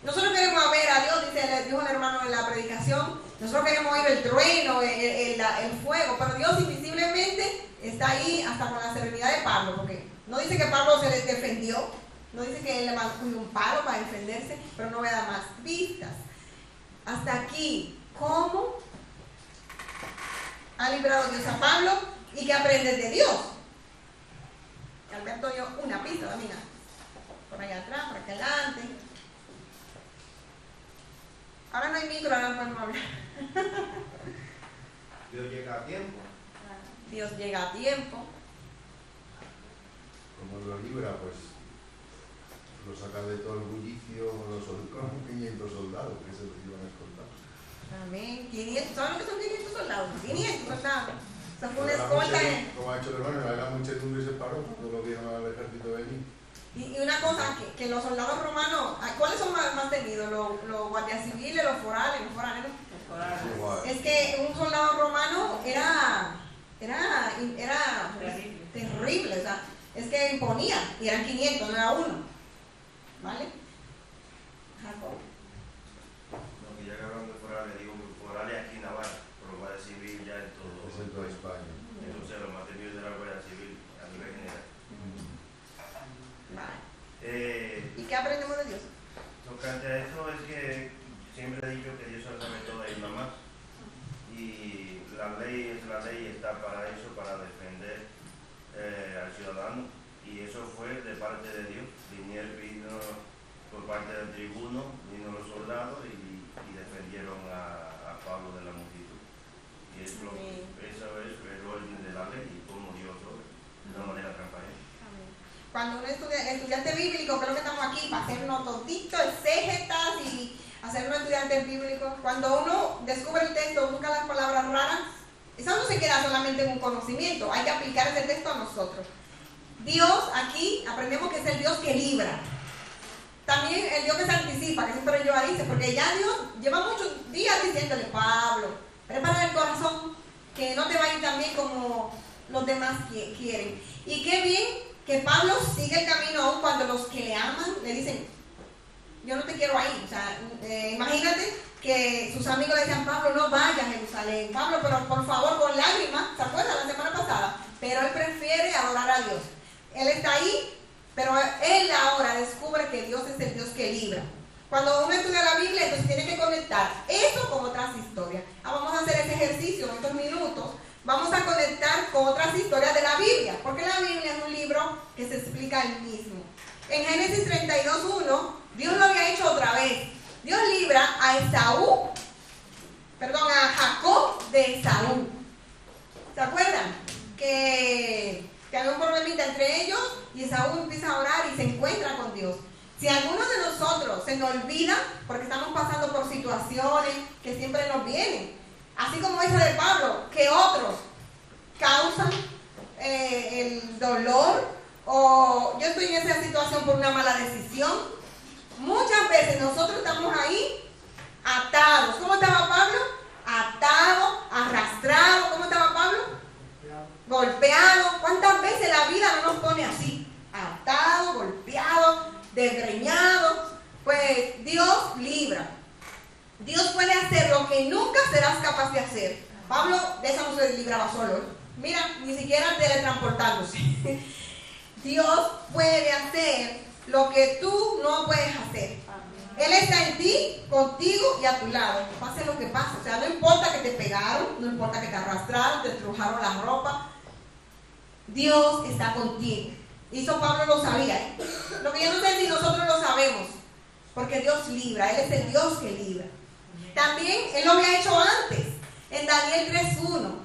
Nosotros queremos ver a Dios, dijo el hermano en la predicación, nosotros queremos oír el trueno, el fuego, pero Dios invisiblemente está ahí hasta con la serenidad de Pablo, porque no dice que Pablo se le defendió, no dice que él le mandó un palo para defenderse, pero no voy a dar más pistas. Hasta aquí, ¿cómo ha librado Dios a Pablo y qué aprendes de Dios? Alberto dio una pista también, por allá atrás, por acá adelante. Ahora no hay micro, ahora no podemos hablar. Dios llega a tiempo. Dios llega a tiempo. Como lo libra, pues lo saca de todo el bullicio, con 500 soldados que se los iban a escoltar. Amén. 500, ¿saben lo que son 500 soldados? 500 soldados. O sea, fue una Pero escolta. como ha hecho el hermano, la muchedumbre se paró cuando lo vieron al ejército venir. Y una cosa, que los soldados romanos, ¿cuáles son más temidos? ¿Los guardias civiles, los foráneos? Es que un soldado romano era terrible, o sea, es que imponía, y eran 500, no era uno. ¿Vale? Jacob. No, que ya que hablan de forales, digo que forales aquí en Navarra, pero Guardia Civil ya en todo. Es en toda España. Entonces, los más temidos de la Guardia Civil a nivel general. Vale. ¿Y qué aprendemos de Dios? Tocante a esto es que siempre he dicho que Dios lo sabe todo y nada más. Y la ley es la ley, está para eso, para defender al ciudadano. Y eso fue de parte de Dios. Vino por parte del tribuno, vino los soldados y defendieron a Pablo de la multitud. Y eso es el orden de la ley y cómo Dios obra de una manera transparente. Cuando uno estudiante bíblico, creo que estamos aquí para hacernos toditos, exégetas y hacernos estudiantes bíblicos. Cuando uno descubre el texto, busca las palabras raras, eso no se queda solamente en un conocimiento, hay que aplicar ese texto a nosotros. Dios, aquí aprendemos que es el Dios que libra. También el Dios que se anticipa, que siempre yo dice, porque ya Dios lleva muchos días diciéndole, Pablo, prepara el corazón, que no te va a ir tan bien como los demás quieren. Y qué bien que Pablo sigue el camino aún cuando los que le aman le dicen, yo no te quiero ahí. O sea, imagínate que sus amigos le decían, Pablo, no vayas a Jerusalén. Pablo, pero por favor, con lágrimas, ¿se acuerdan la semana pasada? Pero él prefiere adorar a Dios. Él está ahí, pero él ahora descubre que Dios es el Dios que libra. Cuando uno estudia la Biblia, entonces tiene que conectar eso con otras historias. Vamos a hacer ese ejercicio en estos minutos. Vamos a conectar con otras historias de la Biblia, porque la Biblia es un libro que se explica él mismo. En Génesis 32:1, Dios lo había hecho otra vez. Dios libra a Jacob de Esaú. ¿Se acuerdan? Que había un problemita entre ellos y Esaú empieza a orar y se encuentra con Dios. Si alguno de nosotros se nos olvida, porque estamos pasando por situaciones que siempre nos vienen, así como esa de Pablo, que otros causan el dolor, o yo estoy en esa situación por una mala decisión, muchas veces nosotros estamos ahí atados. ¿Cómo estaba Pablo? Atado, arrastrado. ¿Cómo estaba Pablo? Golpeado. ¿Cuántas veces la vida no nos pone así? Atado, golpeado, desgreñado. Pues Dios libra. Dios puede hacer lo que nunca serás capaz de hacer. Pablo de eso no se libraba solo, ¿eh? Mira, ni siquiera teletransportándose. Dios puede hacer lo que tú no puedes hacer. Él está en ti, contigo y a tu lado. Pase lo que pase. O sea, no importa que te pegaron, no importa que te arrastraron, te estrujaron la ropa. Dios está contigo. Y eso Pablo lo sabía, ¿eh? Lo que yo no sé si nosotros lo sabemos. Porque Dios libra. Él es el Dios que libra. También Él lo había hecho antes. En Daniel 3:1.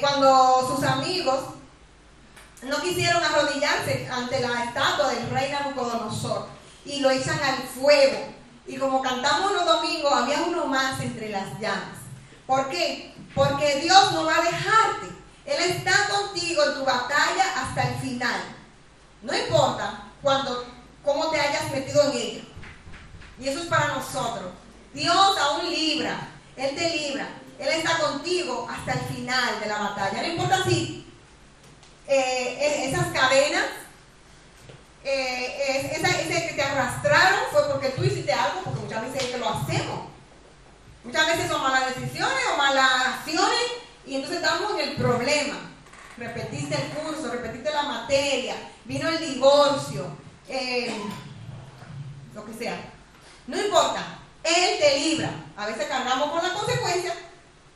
Cuando sus amigos no quisieron arrodillarse ante la estatua del rey Nabucodonosor y lo echan al fuego. Y como cantamos los domingos, había uno más entre las llamas. ¿Por qué? Porque Dios no va a dejarte. Él está contigo en tu batalla hasta el final. No importa cómo te hayas metido en ella. Y eso es para nosotros. Dios aún libra. Él te libra. Él está contigo hasta el final de la batalla. No importa si esas cadenas, ese que te arrastraron fue porque tú hiciste algo, porque muchas veces es que lo hacemos. Muchas veces son malas decisiones o malas acciones y entonces estamos en el problema. Repetiste el curso, repetiste la materia, vino el divorcio, lo que sea. No importa, Él te libra. A veces cargamos con las consecuencias,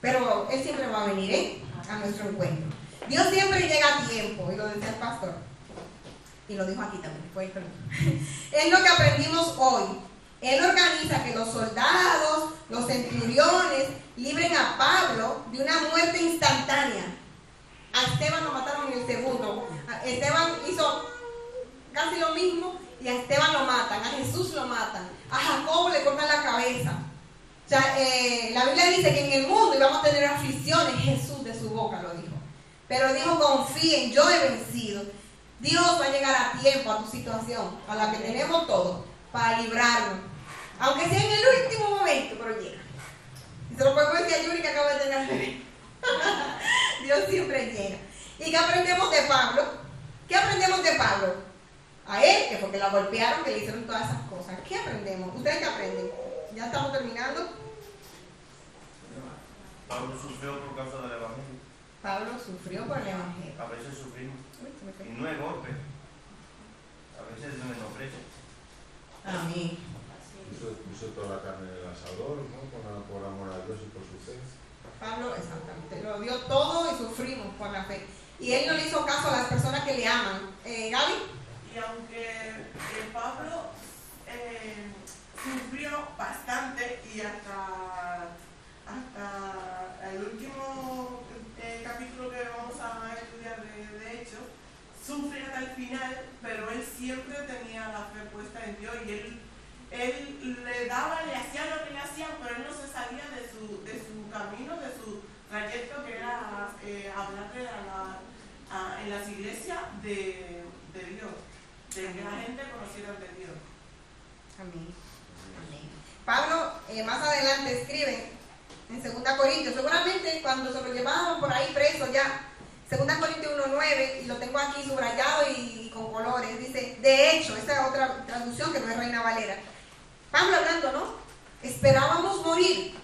pero Él siempre va a venir a nuestro encuentro. Dios siempre llega a tiempo, y lo decía el pastor, y lo dijo aquí también, es lo que aprendimos hoy. Él organiza que los soldados, los centuriones, libren a Pablo de una muerte instantánea. A Esteban lo mataron en el segundo. Esteban hizo casi lo mismo y a Esteban lo matan, a Jesús lo matan, a Jacobo le cortan la cabeza. O sea, la Biblia dice que en el mundo íbamos a tener aflicciones, Jesús de su boca lo dijo. Pero dijo, confíen, yo he vencido. Dios va a llegar a tiempo a tu situación, a la que tenemos todo, para librarnos. Aunque sea en el último momento, pero llega. Y se lo podemos decir a Yuri que acaba de tener. Dios siempre llega. ¿Y qué aprendemos de Pablo? ¿Qué aprendemos de Pablo? A él, que porque la golpearon, que le hicieron todas esas cosas. ¿Qué aprendemos? ¿Ustedes qué aprenden? Ya estamos terminando. Pablo sufrió por causa del Evangelio. Pablo sufrió por el Evangelio. A veces sufrimos. Y no es golpe. A veces es menosprecio. Amén. Puso toda la carne en el asador, ¿no? Por amor a Dios y por su fe. Pablo, exactamente, lo dio todo y sufrimos por la fe. Y él no le hizo caso a las personas que le aman. Gaby. Y aunque Pablo sufrió bastante y hasta el último capítulo que vamos a estudiar de Hechos, sufre hasta el final, pero él siempre tenía la fe puesta en Dios y él le daba, le hacía lo que le hacían, pero él no se salía de su camino, de su trayecto, que era hablarle en las iglesias de Dios, de que la gente conociera de Dios. Amén. Amén. Pablo más adelante escribe en 2 Corintios, seguramente cuando se lo llevaban por ahí preso ya, 2 Corintios 1:9, y lo tengo aquí subrayado y con colores, dice, de hecho, esta es otra traducción que no es Reina Valera. Pablo hablando, ¿no? Esperábamos morir.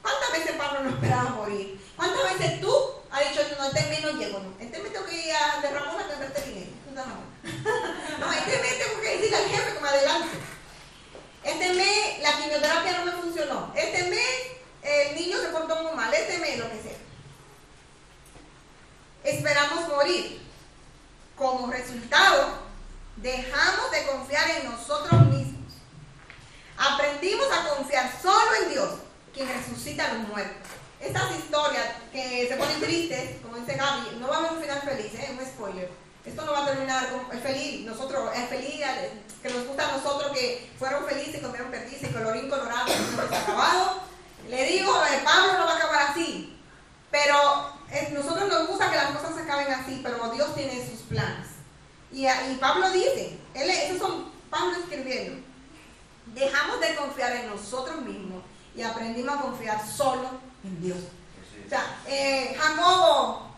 ¿Cuántas veces Pablo no esperaba morir? ¿Cuántas veces tú has dicho, no, este mes no llego, no? Este mes tengo que ir a derramar una que este dinero. No, este mes tengo que decirle al jefe que me adelante. Este mes la quimioterapia no me funcionó. Este mes el niño se portó muy mal. Este mes lo que sea. Esperamos morir. Como resultado, dejamos de confiar en nosotros mismos. Aprendimos a confiar solo en Dios, quien resucita a los muertos. Estas historias que se ponen tristes, como dice Gaby, no va a haber un final feliz, es un spoiler. Esto no va a terminar con el feliz, el feliz que nos gusta a nosotros, que fueron felices, comieron perdices, colorín colorado, no está acabado. Le digo, Pablo no va a acabar así, pero nosotros nos gusta que las cosas se acaben así, pero Dios tiene sus planes. Y Pablo dice, esos son Pablo escribiendo, dejamos de confiar en nosotros mismos y aprendimos a confiar solo en Dios. O sea, Jacobo,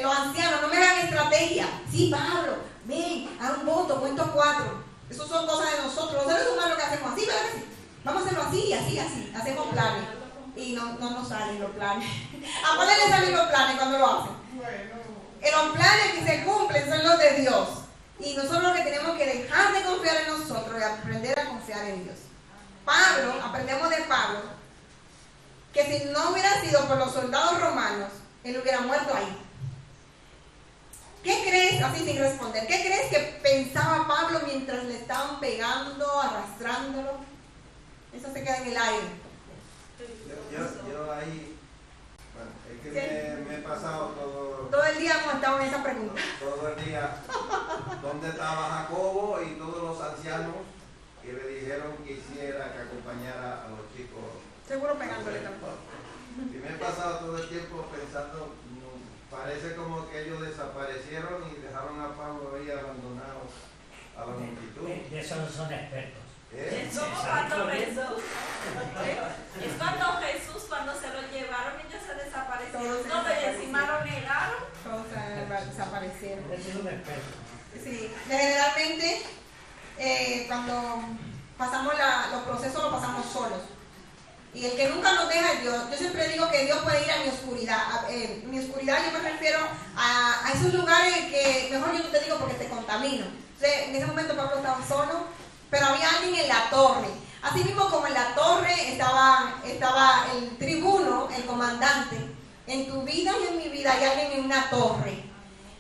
los ancianos, no me hagan estrategia. Sí, Pablo, ven, haz un voto, cuento 4. Eso son cosas de nosotros. Los seres humanos que hacemos así, ¿verdad que sí? Vamos a hacerlo así, así. Hacemos planes. Y no nos salen los planes. ¿A cuál le salen los planes cuando lo hacen? Los planes que se cumplen son los de Dios. Y nosotros lo que tenemos que dejar de confiar en nosotros y aprender a confiar en Dios. Pablo, aprendemos de Pablo, que si no hubiera sido por los soldados romanos, él hubiera muerto ahí. ¿Qué crees, así sin responder, qué crees que pensaba Pablo mientras le estaban pegando, arrastrándolo? Eso se queda en el aire. Yo ahí, bueno, es que me he pasado todo el día hemos estado en esa pregunta. Todo el día, ¿dónde estaba Jacobo y todos los ancianos que le dijeron que hiciera, que acompañara a los chicos? Seguro pegándole tampoco. Y me he pasado todo el tiempo pensando, Parece como que ellos desaparecieron y dejaron a Pablo ahí abandonado a la multitud. De eso no son expertos. ¿Eh? Es como cuando Jesús, es cuando Jesús, cuando se lo llevaron, ellos se desaparecieron. Todos se No, y encima lo negaron. Todos desaparecieron. Eso es un experto. Sí, generalmente cuando pasamos los procesos los pasamos solos. Y el que nunca nos deja es Dios. Yo siempre digo que Dios puede ir a mi oscuridad. En mi oscuridad yo me refiero a esos lugares que mejor yo no te digo porque te contamino. Entonces, en ese momento Pablo estaba solo, pero había alguien en la torre. Así mismo como en la torre estaba el tribuno, el comandante. En tu vida y en mi vida hay alguien en una torre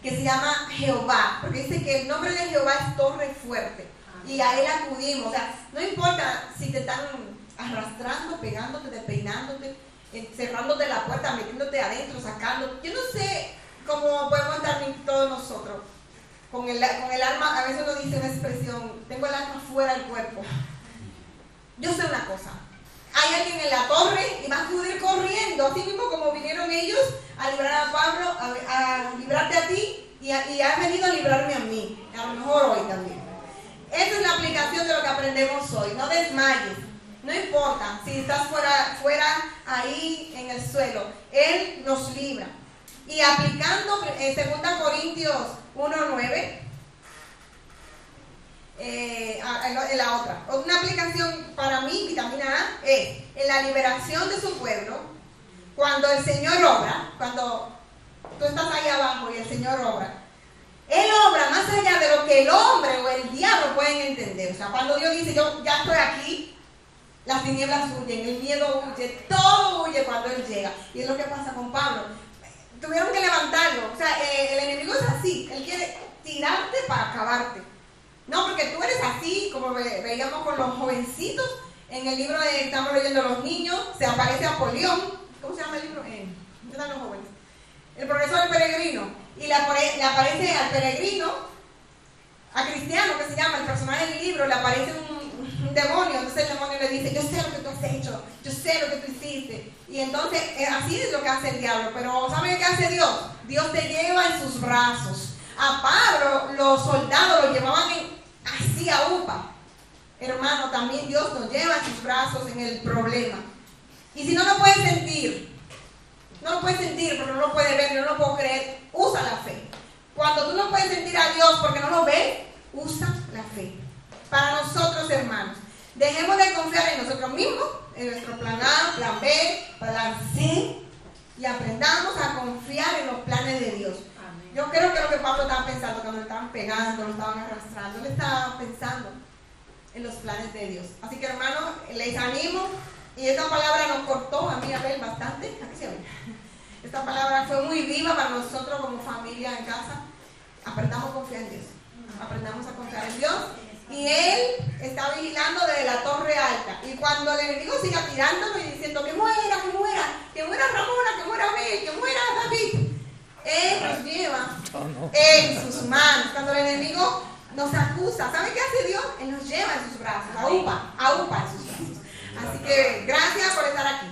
que se llama Jehová, porque dice que el nombre de Jehová es torre fuerte. Y a él acudimos. O sea, no importa si te están arrastrando, pegándote, despeinándote, cerrándote la puerta, metiéndote adentro, sacando. Yo no sé cómo podemos estar todos nosotros con el alma. A veces uno dice una expresión: tengo el alma fuera del cuerpo. Yo sé una cosa: hay alguien en la torre y va a acudir corriendo, así mismo como vinieron ellos a librar a Pablo, a librarte a ti, y ha venido a librarme a mí, a lo mejor hoy también. Esa es la aplicación de lo que aprendemos hoy. No desmayes. No importa si estás fuera ahí en el suelo, Él nos libra. Y aplicando 2 Corintios 1:9, en la otra. Una aplicación para mí, vitamina A, es en la liberación de su pueblo, cuando el Señor obra, cuando tú estás ahí abajo y el Señor obra. Él obra más allá de lo que el hombre o el diablo pueden entender. O sea, cuando Dios dice: yo ya estoy aquí, las tinieblas huyen, el miedo huye, todo huye cuando Él llega. Y es lo que pasa con Pablo. Tuvieron que levantarlo. O sea, el enemigo es así. Él quiere tirarte para acabarte. No, porque tú eres así, como veíamos con los jovencitos. En el libro que estamos leyendo los niños, se aparece Apolión. ¿Cómo se llama el libro? ¿Dónde están los jóvenes? El progreso del peregrino. Y le aparece al peregrino, a Cristiano, que se llama el personaje del libro, le aparece un demonio. Entonces el demonio le dice: yo sé lo que tú has hecho, yo sé lo que tú hiciste. Y entonces así es lo que hace el diablo. Pero ¿saben qué hace Dios? Dios te lleva en sus brazos. A Pablo los soldados lo llevaban así a UPA. Hermano, también Dios nos lleva en sus brazos en el problema. Y si no lo puedes sentir, pero no lo puedes ver, no lo puedo creer, usa la fe. Cuando tú no puedes sentir a Dios porque no lo ves, usa la fe. Para nosotros, hermanos, dejemos de confiar en nosotros mismos, en nuestro plan A, plan B, plan C, y aprendamos a confiar en los planes de Dios. Amén. Yo creo que lo que Pablo estaba pensando cuando lo estaban pegando, lo estaban arrastrando, él estaba pensando en los planes de Dios. Así que, hermanos, les animo. Y esta palabra nos cortó a mí a ver bastante. Aquí se oye. Esta palabra fue muy viva para nosotros como familia en casa. Aprendamos a confiar en Dios. Aprendamos a confiar en Dios. Y Él está vigilando desde la torre alta. Y cuando el enemigo siga tirándolo y diciendo: que muera Ramona, que muera Abel, que muera David, Él nos lleva en sus manos. Cuando el enemigo nos acusa, ¿sabe qué hace Dios? Él nos lleva en sus brazos, a UPA en sus brazos. Así que gracias por estar aquí.